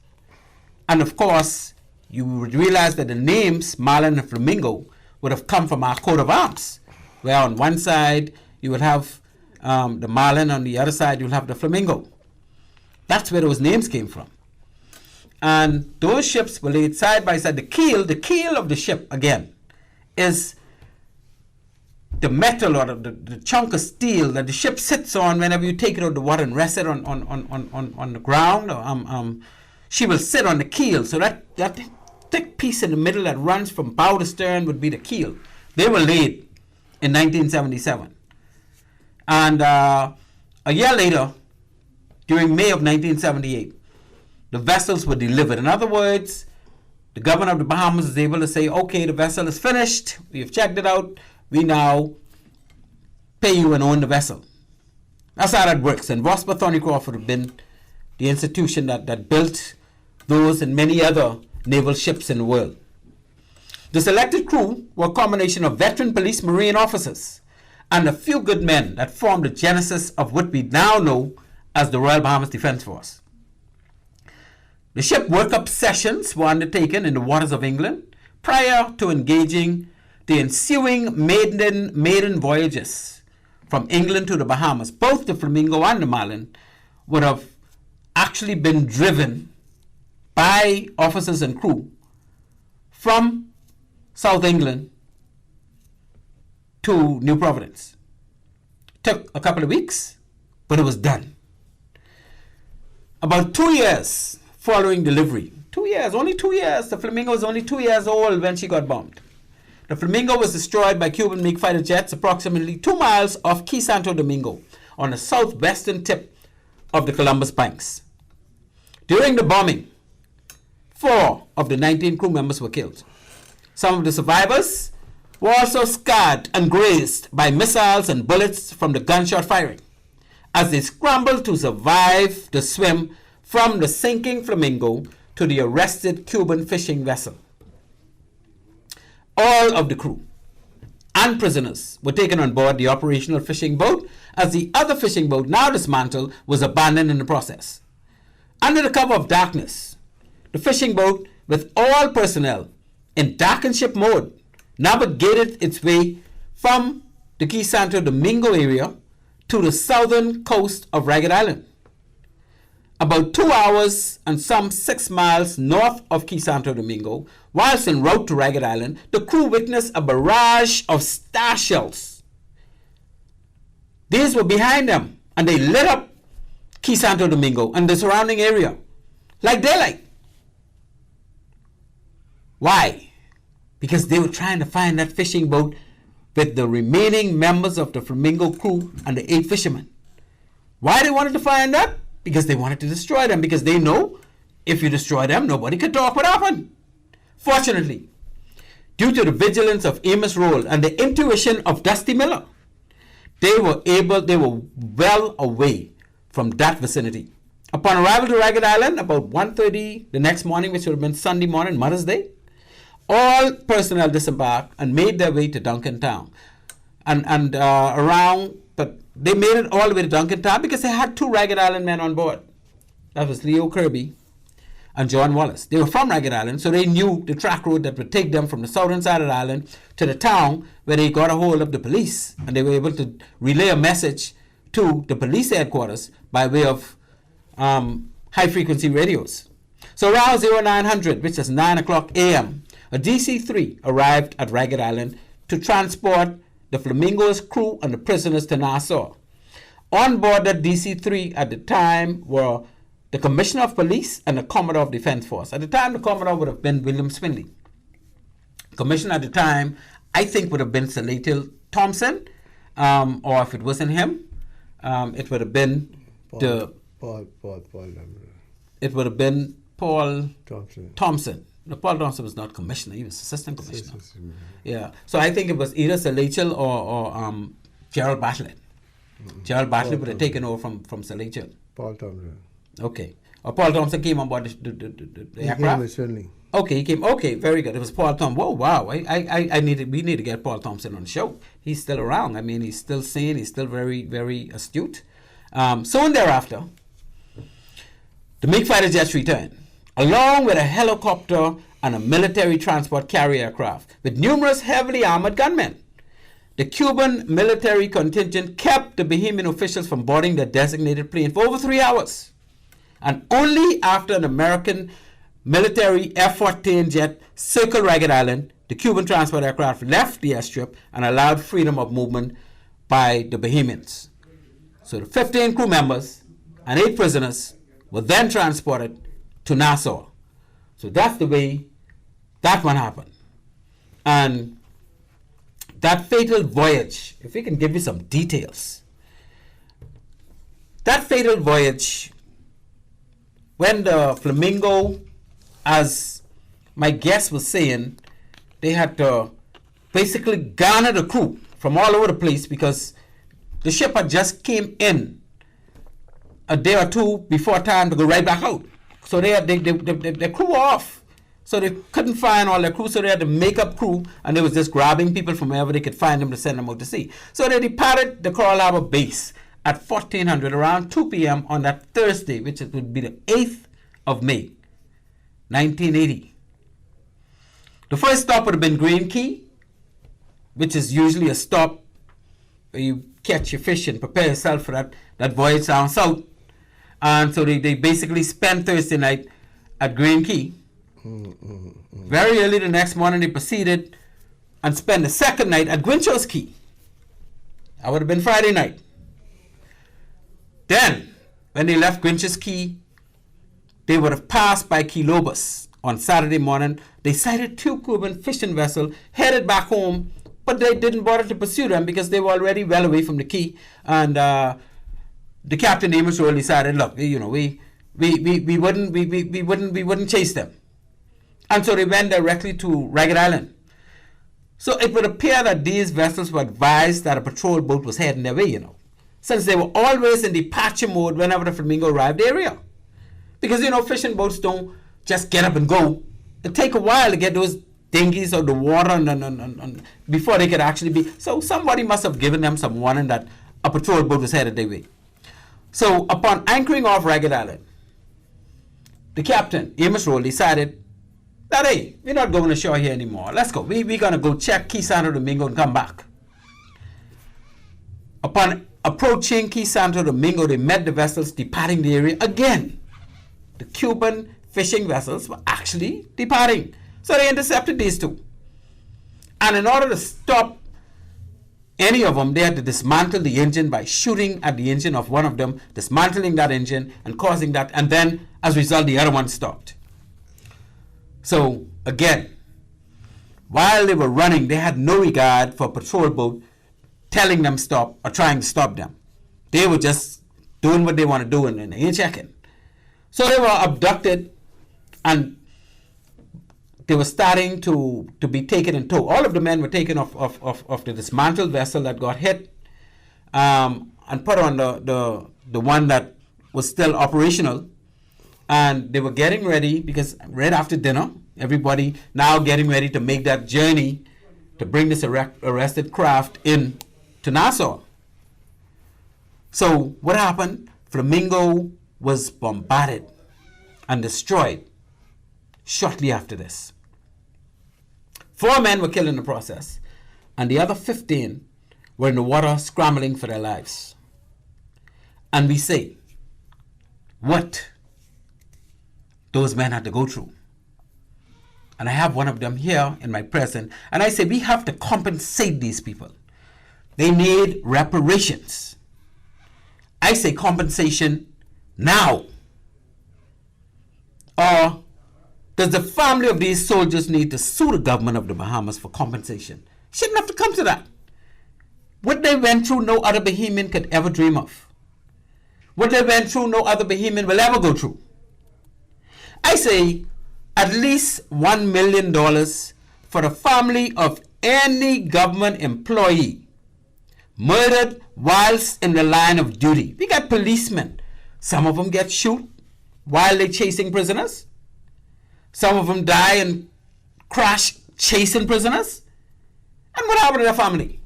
And of course, you would realize that the names Marlin and Flamingo would have come from our coat of arms, where on one side you would have the Marlin, on the other side you'll have the Flamingo. That's where those names came from. And those ships were laid side by side. The keel of the ship, again, is the metal or the chunk of steel that the ship sits on whenever you take it out of the water and rest it on the ground. She will sit on the keel. So that thick piece in the middle that runs from bow to stern would be the keel. They were laid in 1977. And a year later, during May of 1978, the vessels were delivered. In other words, the governor of the Bahamas is able to say, okay, the vessel is finished. We have checked it out. We now pay you and own the vessel. That's how that works. And Vosper Thornycroft would have been the institution that built those and many other naval ships in the world. The selected crew were a combination of veteran police marine officers and a few good men that formed the genesis of what we now know as the Royal Bahamas Defence Force. The ship workup sessions were undertaken in the waters of England prior to engaging the ensuing maiden voyages from England to the Bahamas, both the Flamingo and the Marlin would have actually been driven by officers and crew from South England to New Providence. Took a couple of weeks, but it was done. About 2 years following delivery, only 2 years, the Flamingo was only 2 years old when she got bombed. The Flamingo was destroyed by Cuban MiG fighter jets approximately 2 miles off Key Santo Domingo on the southwestern tip of the Columbus Banks. During the bombing, 4 of the 19 crew members were killed. Some of the survivors were also scarred and grazed by missiles and bullets from the gunshot firing as they scrambled to survive the swim from the sinking Flamingo to the arrested Cuban fishing vessel. All of the crew and prisoners were taken on board the operational fishing boat as the other fishing boat, now dismantled, was abandoned in the process. Under the cover of darkness, the fishing boat, with all personnel in darkened ship mode, navigated its way from the Key Santo Domingo area to the southern coast of Ragged Island. About 2 hours and some 6 miles north of Key Santo Domingo, whilst en route to Ragged Island, the crew witnessed a barrage of star shells. These were behind them, and they lit up Key Santo Domingo and the surrounding area like daylight. Why? Because they were trying to find that fishing boat with the remaining members of the Flamingo crew and the 8 fishermen. Why they wanted to find that? Because they wanted to destroy them, because they know if you destroy them, nobody could talk what happened. Fortunately, due to the vigilance of Amos Roll and the intuition of Dusty Miller, they were well away from that vicinity. Upon arrival to Ragged Island, about 1:30 the next morning, which would have been Sunday morning, Mother's Day, all personnel disembarked and made their way to Duncantown. But they made it all the way to Duncantown because they had 2 Ragged Island men on board. That was Leo Kirby and John Wallace. They were from Ragged Island, so they knew the track road that would take them from the southern side of the island to the town, where they got a hold of the police, and they were able to relay a message to the police headquarters by way of high-frequency radios. So around 0900, which is 9 o'clock a.m., a DC-3 arrived at Ragged Island to transport the Flamingo's crew and the prisoners to Nassau. On board that DC-3 at the time were the Commissioner of Police and the Commodore of Defense Force. At the time, the Commodore would have been William Swinley. Commissioner at the time, I think, would have been Sir Latil Thompson, or if it wasn't him, it would have been It would have been Paul Thompson. No, Paul Thompson was not commissioner; he was assistant commissioner. Yeah, so I think it was either Sir Latil or Gerald Bartlett. Gerald Bartlett would have taken over from Sir Latil. Paul Thompson. Okay. Or Paul Thompson came on board the aircraft? Okay, he came. Okay, very good. It was Paul Thompson. Whoa, wow. We need to get Paul Thompson on the show. He's still around. I mean, he's still sane. He's still very, very astute. Soon thereafter, the MiG fighter jets returned, along with a helicopter and a military transport carrier aircraft with numerous heavily armored gunmen. The Cuban military contingent kept the Bahamian officials from boarding their designated plane for over 3 hours. And only after an American military F-14 jet circled Ragged Island, the Cuban transport aircraft left the airstrip and allowed freedom of movement by the Bahamians. So the 15 crew members and 8 prisoners were then transported to Nassau. So that's the way that one happened. And that fatal voyage, if we can give you some details. That fatal voyage, when the Flamingo, as my guest was saying, they had to basically garner the crew from all over the place because the ship had just came in a day or two before time to go right back out. So their crew were off. So they couldn't find all their crew, so they had to make up crew, and they was just grabbing people from wherever they could find them to send them out to sea. So they departed the Coral Harbor base at 1400 around 2 p.m. on that Thursday, which would be the 8th of May, 1980. The first stop would have been Green Key, which is usually a stop where you catch your fish and prepare yourself for that voyage down south. And so they basically spent Thursday night at Green Key. Very early the next morning, they proceeded and spent the second night at Gwincho's Key. That would have been Friday night. Then, when they left Gwincho's Key, they would have passed by Key Lobos on Saturday morning. They sighted two Cuban fishing vessels headed back home, but they didn't bother to pursue them because they were already well away from the key. And the captain, Amos Roll, decided, look, we wouldn't chase them. And so they went directly to Ragged Island. So it would appear that these vessels were advised that a patrol boat was heading their way, since they were always in departure mode whenever the Flamingo arrived the area. Because, fishing boats don't just get up and go. It take a while to get those dinghies out of the water and before they could actually be. So somebody must have given them some warning that a patrol boat was headed their way. So upon anchoring off Ragged Island, the captain, Amos Roll, decided that, hey, we're not going ashore here anymore. Let's go. We're going to go check Key Santo Domingo and come back. Upon approaching Key Santo Domingo, they met the vessels departing the area again. The Cuban fishing vessels were actually departing. So they intercepted these two. And in order to stop any of them, they had to dismantle the engine by shooting at the engine of one of them, dismantling that engine and causing that. And then, as a result, the other one stopped. So, again, while they were running, they had no regard for a patrol boat telling them stop or trying to stop them. They were just doing what they want to do and they ain't checking. So they were abducted and they were starting to be taken in tow. All of the men were taken off the dismantled vessel that got hit and put on the one that was still operational. And they were getting ready because right after dinner, everybody now getting ready to make that journey to bring this arrested craft in to Nassau. So what happened? Flamingo was bombarded and destroyed shortly after this. 4 men were killed in the process, and the other 15 were in the water scrambling for their lives. And we say, what those men had to go through. And I have one of them here in my presence, and I say we have to compensate these people. They need reparations. I say compensation now. Or does the family of these soldiers need to sue the government of the Bahamas for compensation? Shouldn't have to come to that. What they went through, no other Bahamian could ever dream of. What they went through, no other Bahamian will ever go through. I say at least $1 million for the family of any government employee murdered whilst in the line of duty. We got policemen. Some of them get shot while they're chasing prisoners. Some of them die and crash chasing prisoners. And what happened to their family?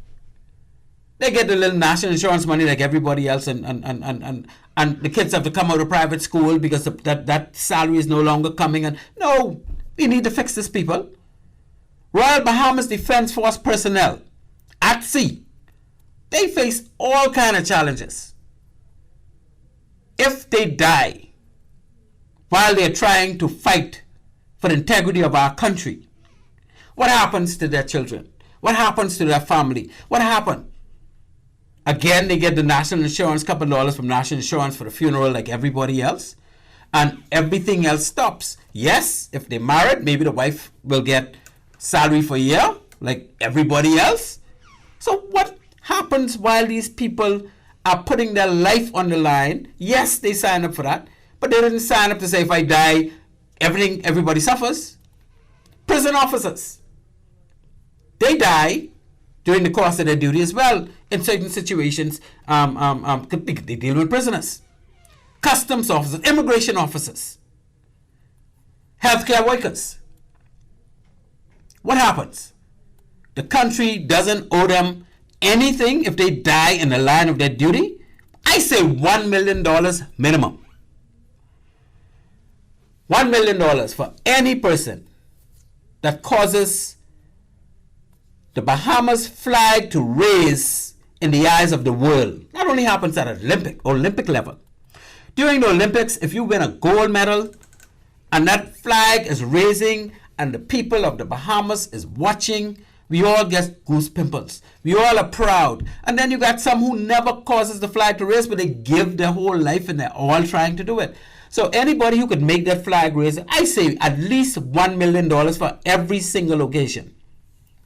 They get the little national insurance money like everybody else, and the kids have to come out of private school because that salary is no longer coming. And no, we need to fix this, people. Royal Bahamas Defense Force personnel at sea, they face all kind of challenges. If they die while they're trying to fight for the integrity of our country, what happens to their children? What happens to their family? What happened? Again, they get the national insurance, couple of dollars from national insurance for the funeral like everybody else. And everything else stops. Yes, if they're married, maybe the wife will get salary for a year like everybody else. So what happens while these people are putting their life on the line? Yes, they sign up for that. But they didn't sign up to say if I die, everybody suffers. Prison officers, they die during the course of their duty as well. In certain situations, they deal with prisoners. Customs officers, immigration officers, healthcare workers. What happens? The country doesn't owe them anything if they die in the line of their duty. I say $1 million minimum. $1 million for any person that causes the Bahamas flag to raise in the eyes of the world. Not only happens at Olympic level. During the Olympics, if you win a gold medal and that flag is raising and the people of the Bahamas is watching, we all get goose pimples. We all are proud. And then you got some who never causes the flag to raise, but they give their whole life and they're all trying to do it. So anybody who could make that flag raise, I say at least $1 million for every single occasion.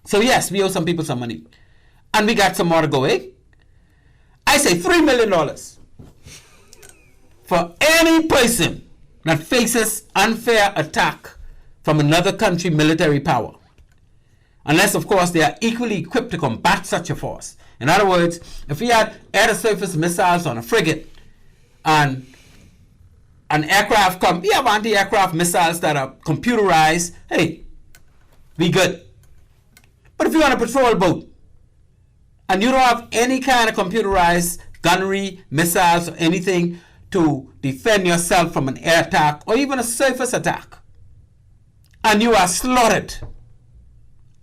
So yes, we owe some people some money. And we got some more to go, eh? I say $3 million for any person that faces unfair attack from another country military power. Unless, of course, they are equally equipped to combat such a force. In other words, if we had air-to-surface missiles on a frigate and an aircraft come, we have anti-aircraft missiles that are computerized, hey, we good. But if you're on a patrol boat and you don't have any kind of computerized gunnery, missiles, or anything to defend yourself from an air attack or even a surface attack, and you are slaughtered,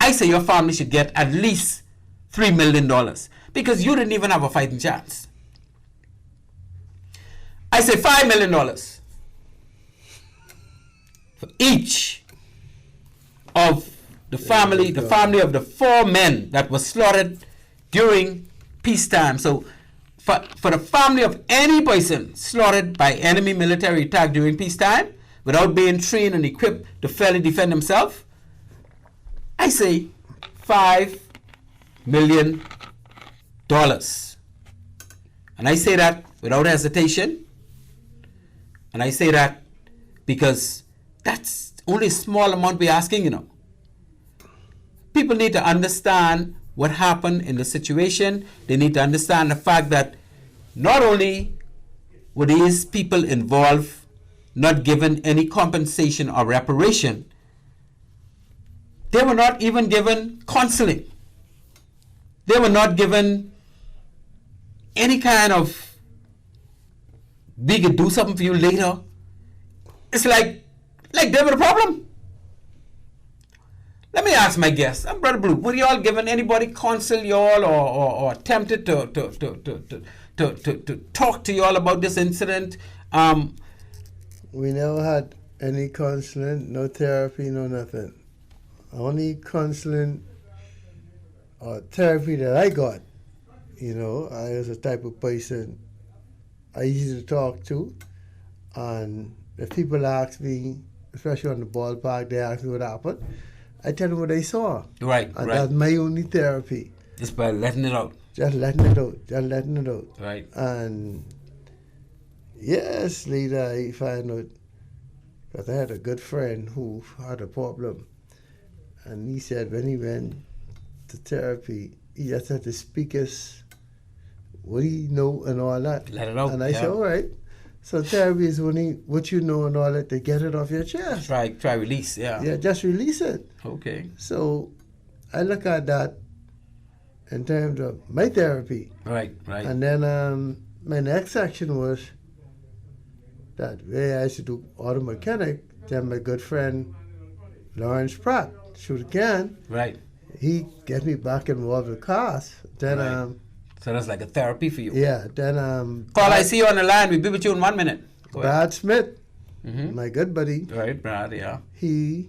I say your family should get at least $3 million because you didn't even have a fighting chance. I say $5 million for each of the family of the 4 men that were slaughtered during peacetime. So for the family of any person slaughtered by enemy military attack during peacetime without being trained and equipped to fairly defend themselves, I say $5 million. And I say that without hesitation. And I say that because that's only a small amount we're asking, you know. People need to understand what happened in the situation. They need to understand the fact that not only were these people involved not given any compensation or reparation, they were not even given counseling. They were not given any kind of, we could do something for you later. It's like they were the problem. Let me ask my guests, Brother Blue, were y'all given anybody counsel y'all or attempted to talk to y'all about this incident? We never had any counseling, no therapy, no nothing. Only counseling or therapy that I got, you know, I was a type of person I easy to talk to. And if people ask me, especially on the ballpark, they ask me what happened, I tell them what I saw. Right, and right. That's my only therapy. Just by letting it out. Just letting it out. Right. And yes, later I find out, because I had a good friend who had a problem. And he said when he went to therapy, he just had to speak us what he know and all that. Let it out. And I said, all right. So therapy is only what you know and all that to get it off your chest. Try release, yeah. Yeah, just release it. Okay. So I look at that in terms of my therapy. Right. And then my next section was that where I used to do auto mechanic, then my good friend Lawrence Pratt, shoot again. Right. He get me back involved with cars. Then right. So that's like a therapy for you. Yeah. Then Paul, I see you on the line. We'll be with you in 1 minute. Brad Smith, my good buddy. Right, Brad. Yeah. He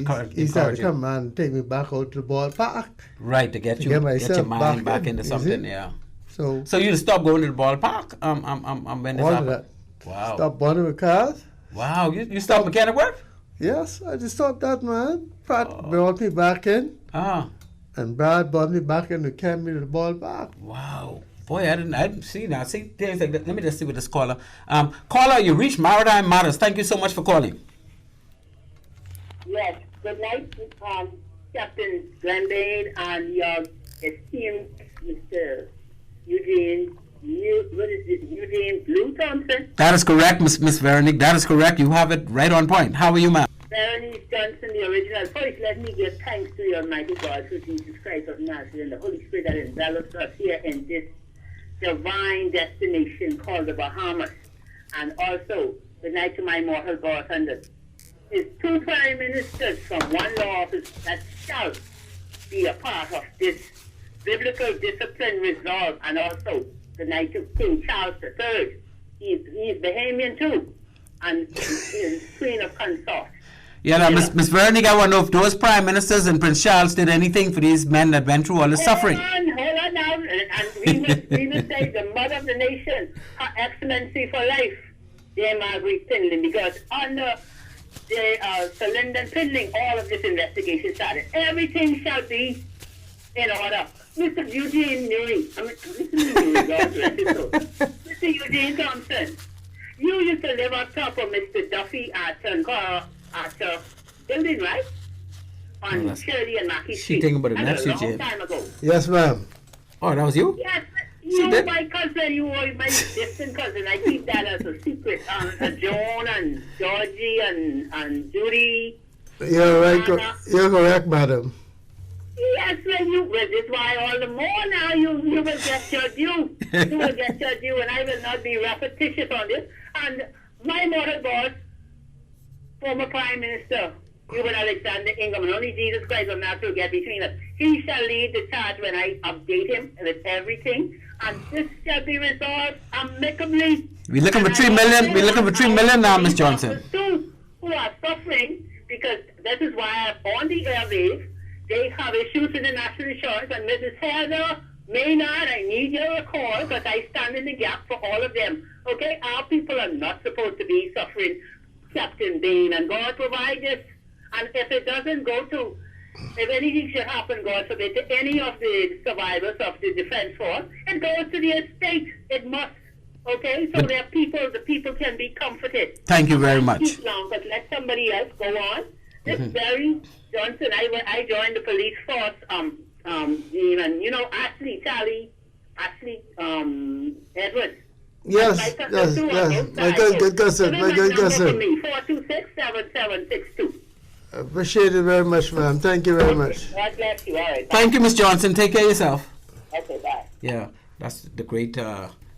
started to come and take me back out to the ballpark. Right, to get your mind back into something. Yeah. So you stop going to the ballpark. When this happened. That. Wow. Stop bonding with cars. Wow. You stopped mechanic work? Yes, I just stopped that, man. Pratt brought me back in. And Brad brought me back in to carry me to the ballpark. Wow. Boy, I didn't see now. See things like that. Let me just see with this caller. Caller, you reached Maritime Matters. Thank you so much for calling. Yes. Good night, Captain Glendale and your esteemed Mr. Eugene. Eugene Blue Thompson? That is correct, Miss Veronique. That is correct. You have it right on point. How are you, ma'am? Veronique Johnson, the original. First, let me give thanks to your Almighty God, through Jesus Christ of Nazareth, and the Holy Spirit that envelops us here in this divine destination called the Bahamas. And also, good night to my mortal boss and the is 2 prime ministers from one law office that shall be a part of this biblical discipline resolve, and also the night of King Charles III. He's Bahamian too, and he's Queen of Consort. Yeah, now, Miss Veronique, I want to know if those prime ministers and Prince Charles did anything for these men that went through all the suffering. Hold on now, and we will say the mother of the nation, Her Excellency for life, Dame Margaret Finley, because under the Sir Lyndon Findling, all of this investigation started. Everything shall be in order. Mr. Eugene Newey, Mr. Eugene Thompson, you used to live on top of Mr. Duffy at building, right? On Shirley and Mackey Street. She thinking about it That's next, a long Eugene. time ago. Yes, ma'am. Oh, that was you? Yes, you did? my cousin, you are my distant cousin. I keep that as a secret. Joan and Georgie and Judy. You're right. You're correct, madam. Yes, well, this is why all the more now you will get your due. You will get your due, and I will not be repetitious on this. And my moral boss, former Prime Minister, Hubert Alexander Ingham, and only Jesus Christ will not to get between us. He shall lead the charge when I update him with everything, and this shall be resolved amicably. We're looking for 3 million. We're looking for 3 million now, Miss Johnson. Who are suffering, because this is why I'm on the airwaves. They have issues with the national insurance, and Mrs. Heather Maynard, I need your call, because I stand in the gap for all of them. Okay, our people are not supposed to be suffering, Captain Bain, and God provide this. And if it doesn't go to, if anything should happen, God forbid, to any of the survivors of the Defense Force, it goes to the estate. It must. Okay, so there are people, the people can be comforted. Thank you very much. Keep long, but let somebody else go on. This Barry Johnson, I joined the police force, even, you know, Ashley Edwards. Yes, yes. My good cousin. 426-7762. Appreciate it very much, ma'am. Thank you very much. God bless you. All right. Thank you, Miss Johnson. Take care of yourself. Okay, bye. Yeah, that's the great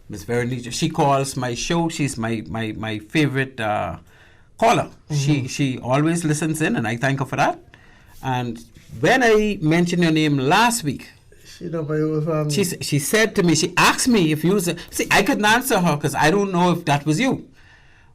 Miss Veronique. She calls my show. She's my favorite caller. She always listens in, and I thank her for that. And when I mentioned your name last week, she said to me, she asked me if you was I couldn't answer her because I don't know if that was you.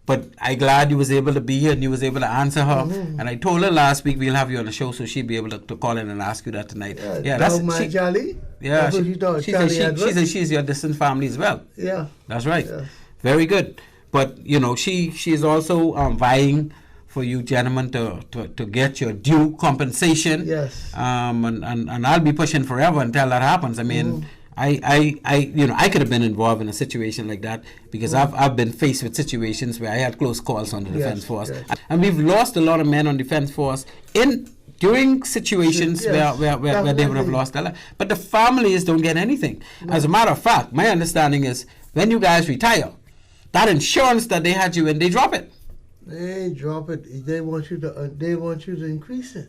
But I'm glad you was able to be here and you was able to answer her. And I told her last week we'll have you on the show, so she'd be able to call in and ask you that tonight. Yeah, that's Charlie. Yeah, she said she's your distant family as well. Yeah, that's right. Yeah. Very good. But you know, she is also vying for you gentlemen to get your due compensation. Yes. And I'll be pushing forever until that happens. I mean, I could have been involved in a situation like that because I've been faced with situations where I had close calls on the Defense Force. Yes. And we've lost a lot of men on Defense Force during situations where they would have lost their life. But the families don't get anything. No. As a matter of fact, my understanding is when you guys retire, that insurance that they had you in, they drop it. They drop it. They want you to increase it.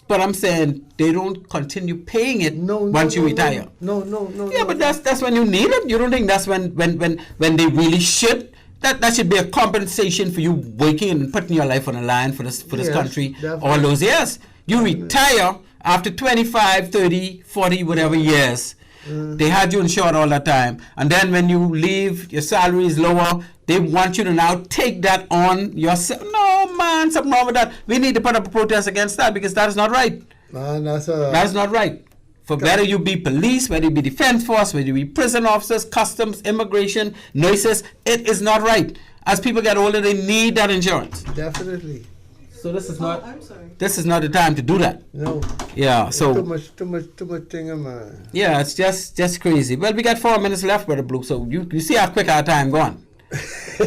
But I'm saying they don't continue paying it once you retire. No. Yeah, but that's when you need it. You don't think that's when they really should? That should be a compensation for you working and putting your life on the line for this country definitely. All those years. You retire after 25, 30, 40, whatever years. They had you insured all that time. And then when you leave, your salary is lower. They want you to now take that on yourself. No, man, something wrong with that. We need to put up a protest against that because that is not right. Man, that's not right. For whether you be police, whether you be Defense Force, whether you be prison officers, customs, immigration, nurses, it is not right. As people get older, they need that insurance. Definitely. So this is not. I'm sorry. This is not the time to do that. No. Yeah. So too much thing, man. Yeah, it's just crazy. Well, we got 4 minutes left, Brother Blue. So you see how quick our time gone.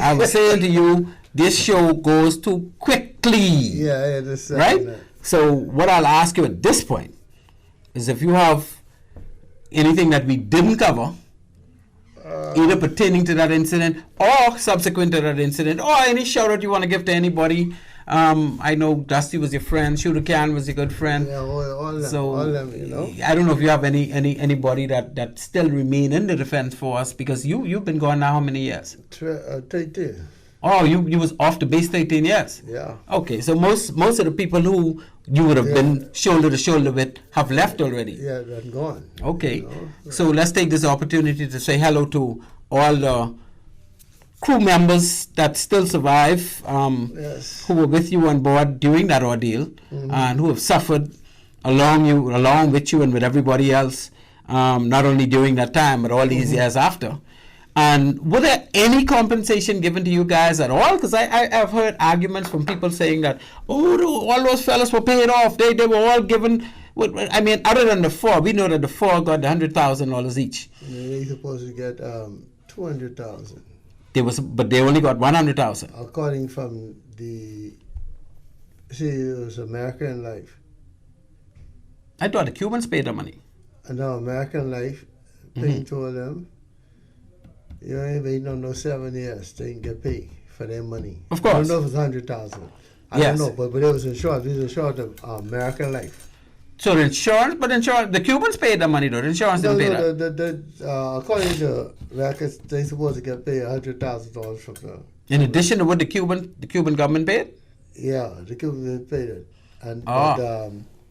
I was saying to you, this show goes too quickly. Yeah, I understand. Right. So what I'll ask you at this point is if you have anything that we didn't cover, either pertaining to that incident or subsequent to that incident, or any shout out you want to give to anybody. I know Dusty was your friend, Shooter Can was your good friend. Yeah, all them, you know. I don't know if you have anybody that still remain in the Defense Force because you've been gone now how many years? 30. Oh, you was off the base 13 years? Yeah. Okay, so most of the people who you would have been shoulder to shoulder with have left already? Yeah, they're gone. Okay, You know? so let's take this opportunity to say hello to all the crew members that still survive, who were with you on board during that ordeal, and who have suffered along with you and with everybody else, not only during that time, but all these years after. And were there any compensation given to you guys at all? Because I've heard arguments from people saying that, all those fellas were paid off. They were all given, I mean, other than the four, we know that the four got the $100,000 each. They supposed to get $200,000. But they only got $100,000. According from it was American Life. I thought the Cubans paid the money. No, American Life paid to them. You ain't waiting on no 7 years. They can get paid for their money. Of course. I don't know if it's 100,000. I don't know, but it was insurance. It was insurance of American Life. So the insurance, the Cubans paid the money though. The insurance didn't pay that. According to records, they supposed to get paid $100,000 from them. In addition to what the Cuban government paid? Yeah, the Cubans paid it. And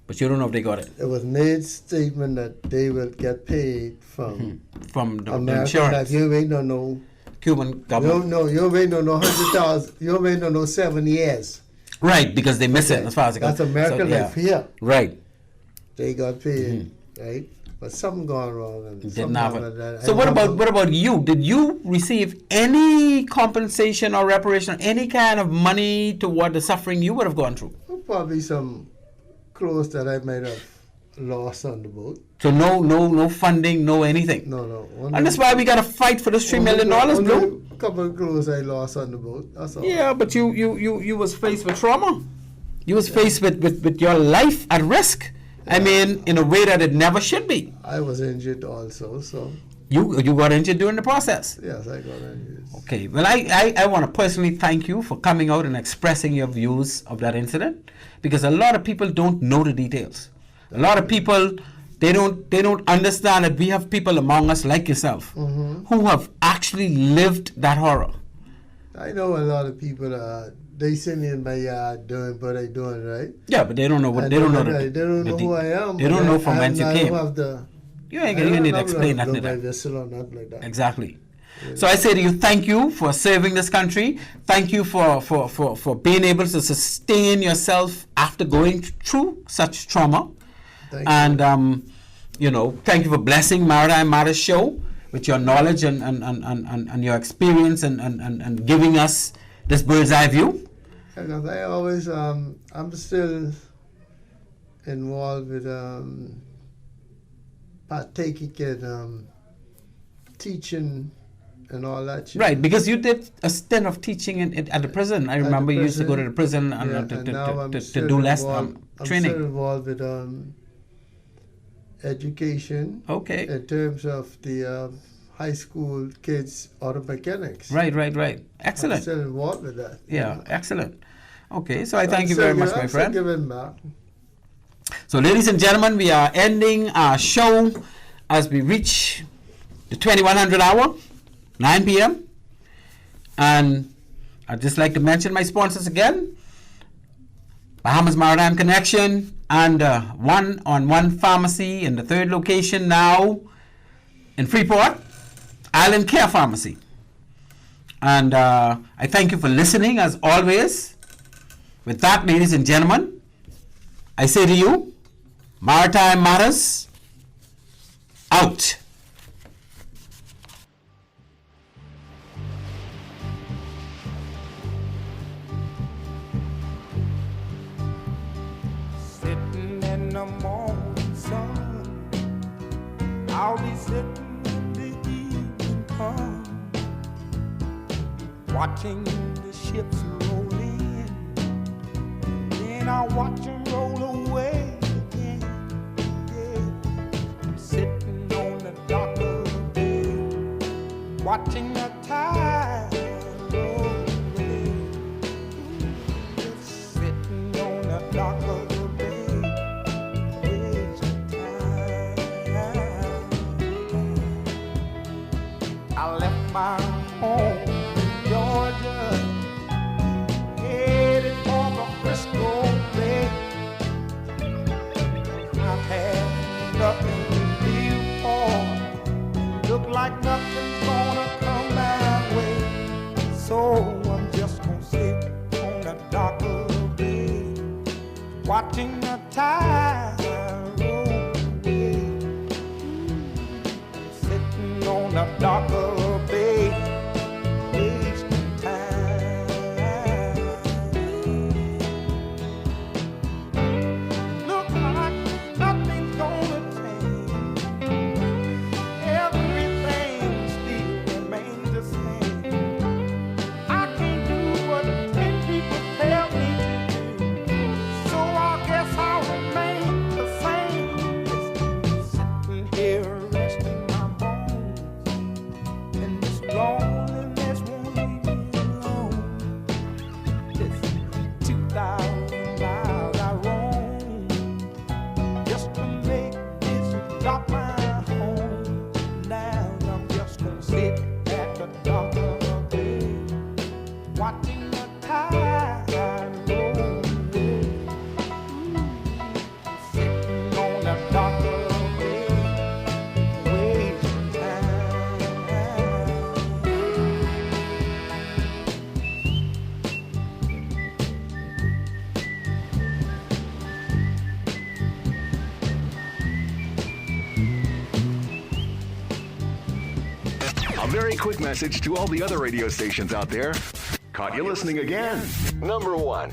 but you don't know if they got it. It was made statement that they will get paid from the American Life. You ain't no Cuban government. You ain't no 100,000. You ain't no 7 years. Right, because they miss it as far as that's American Life here. Right. They got paid, right? But something gone wrong. And didn't happen. So what about you? Did you receive any compensation or reparation, or any kind of money toward the suffering you would have gone through? Probably some clothes that I might have lost on the boat. So no funding, no anything. No. And that's why we got to fight for this $3 million, bro. A couple of clothes I lost on the boat. That's all. Yeah, but you was faced with trauma. You was faced with your life at risk. I mean, in a way that it never should be. I was injured also, so. You got injured during the process? Yes, I got injured. Okay. Well, I want to personally thank you for coming out and expressing your views of that incident, because a lot of people don't know the details. A lot of people, they don't understand that we have people among us like yourself who have actually lived that horror. I know a lot of people they sitting in my yard doing what they doing, right? Yeah, but they don't know what they don't know who I am. They don't know from whence you came. You need to explain that to them. Like that. Exactly. Yeah. So I say to you, thank you for serving this country. Thank you for being able to sustain yourself after going through such trauma. Thank you for blessing Maritime Matters show with your knowledge and your experience and giving us this bird's eye view. Because I always, I'm still involved with partaking in teaching and all that. Right, because you did a stint of teaching at the prison. I remember you used to go to the prison to do less training. I'm still involved with education. Okay. In terms of the high school kids auto mechanics. Right. Excellent. I'm still involved with that. Yeah, excellent. Okay, so I thank you very much, my friend. Giving back. So, ladies and gentlemen, we are ending our show as we reach the 2100 hour, 9 p.m. And I'd just like to mention my sponsors again. Bahamas Maritime Connection and one-on-one pharmacy in the third location now in Freeport, Island Care Pharmacy. And I thank you for listening as always. With that, ladies and gentlemen, I say to you, Maritime Matters, out. Sitting in the morning sun, I'll be sitting when the evening comes, watching the ships roll in, then I'll watch them roll away again. Yeah. I'm sitting on the dock of the bay, watching the tide roll away. Just sitting on the dock of the bay, wasting time. I left my home in Georgia watching the tide roll away, sitting on a darker bay, wasting time. Look like nothing's gonna change. Everything still remains the same. I can't do what 10 people tell me to do, so I guess I'll remain the same. Sitting here resting my bones, and this loneliness won't leave me alone. This 2,000 miles I roam just to make this drop my home. Now I'm just gonna sit at the dock of the bay, watching the tide roll away. Sitting on the dock of the bay, wasting time. A very quick message to all the other radio stations out there. Caught you listening again. Number 1.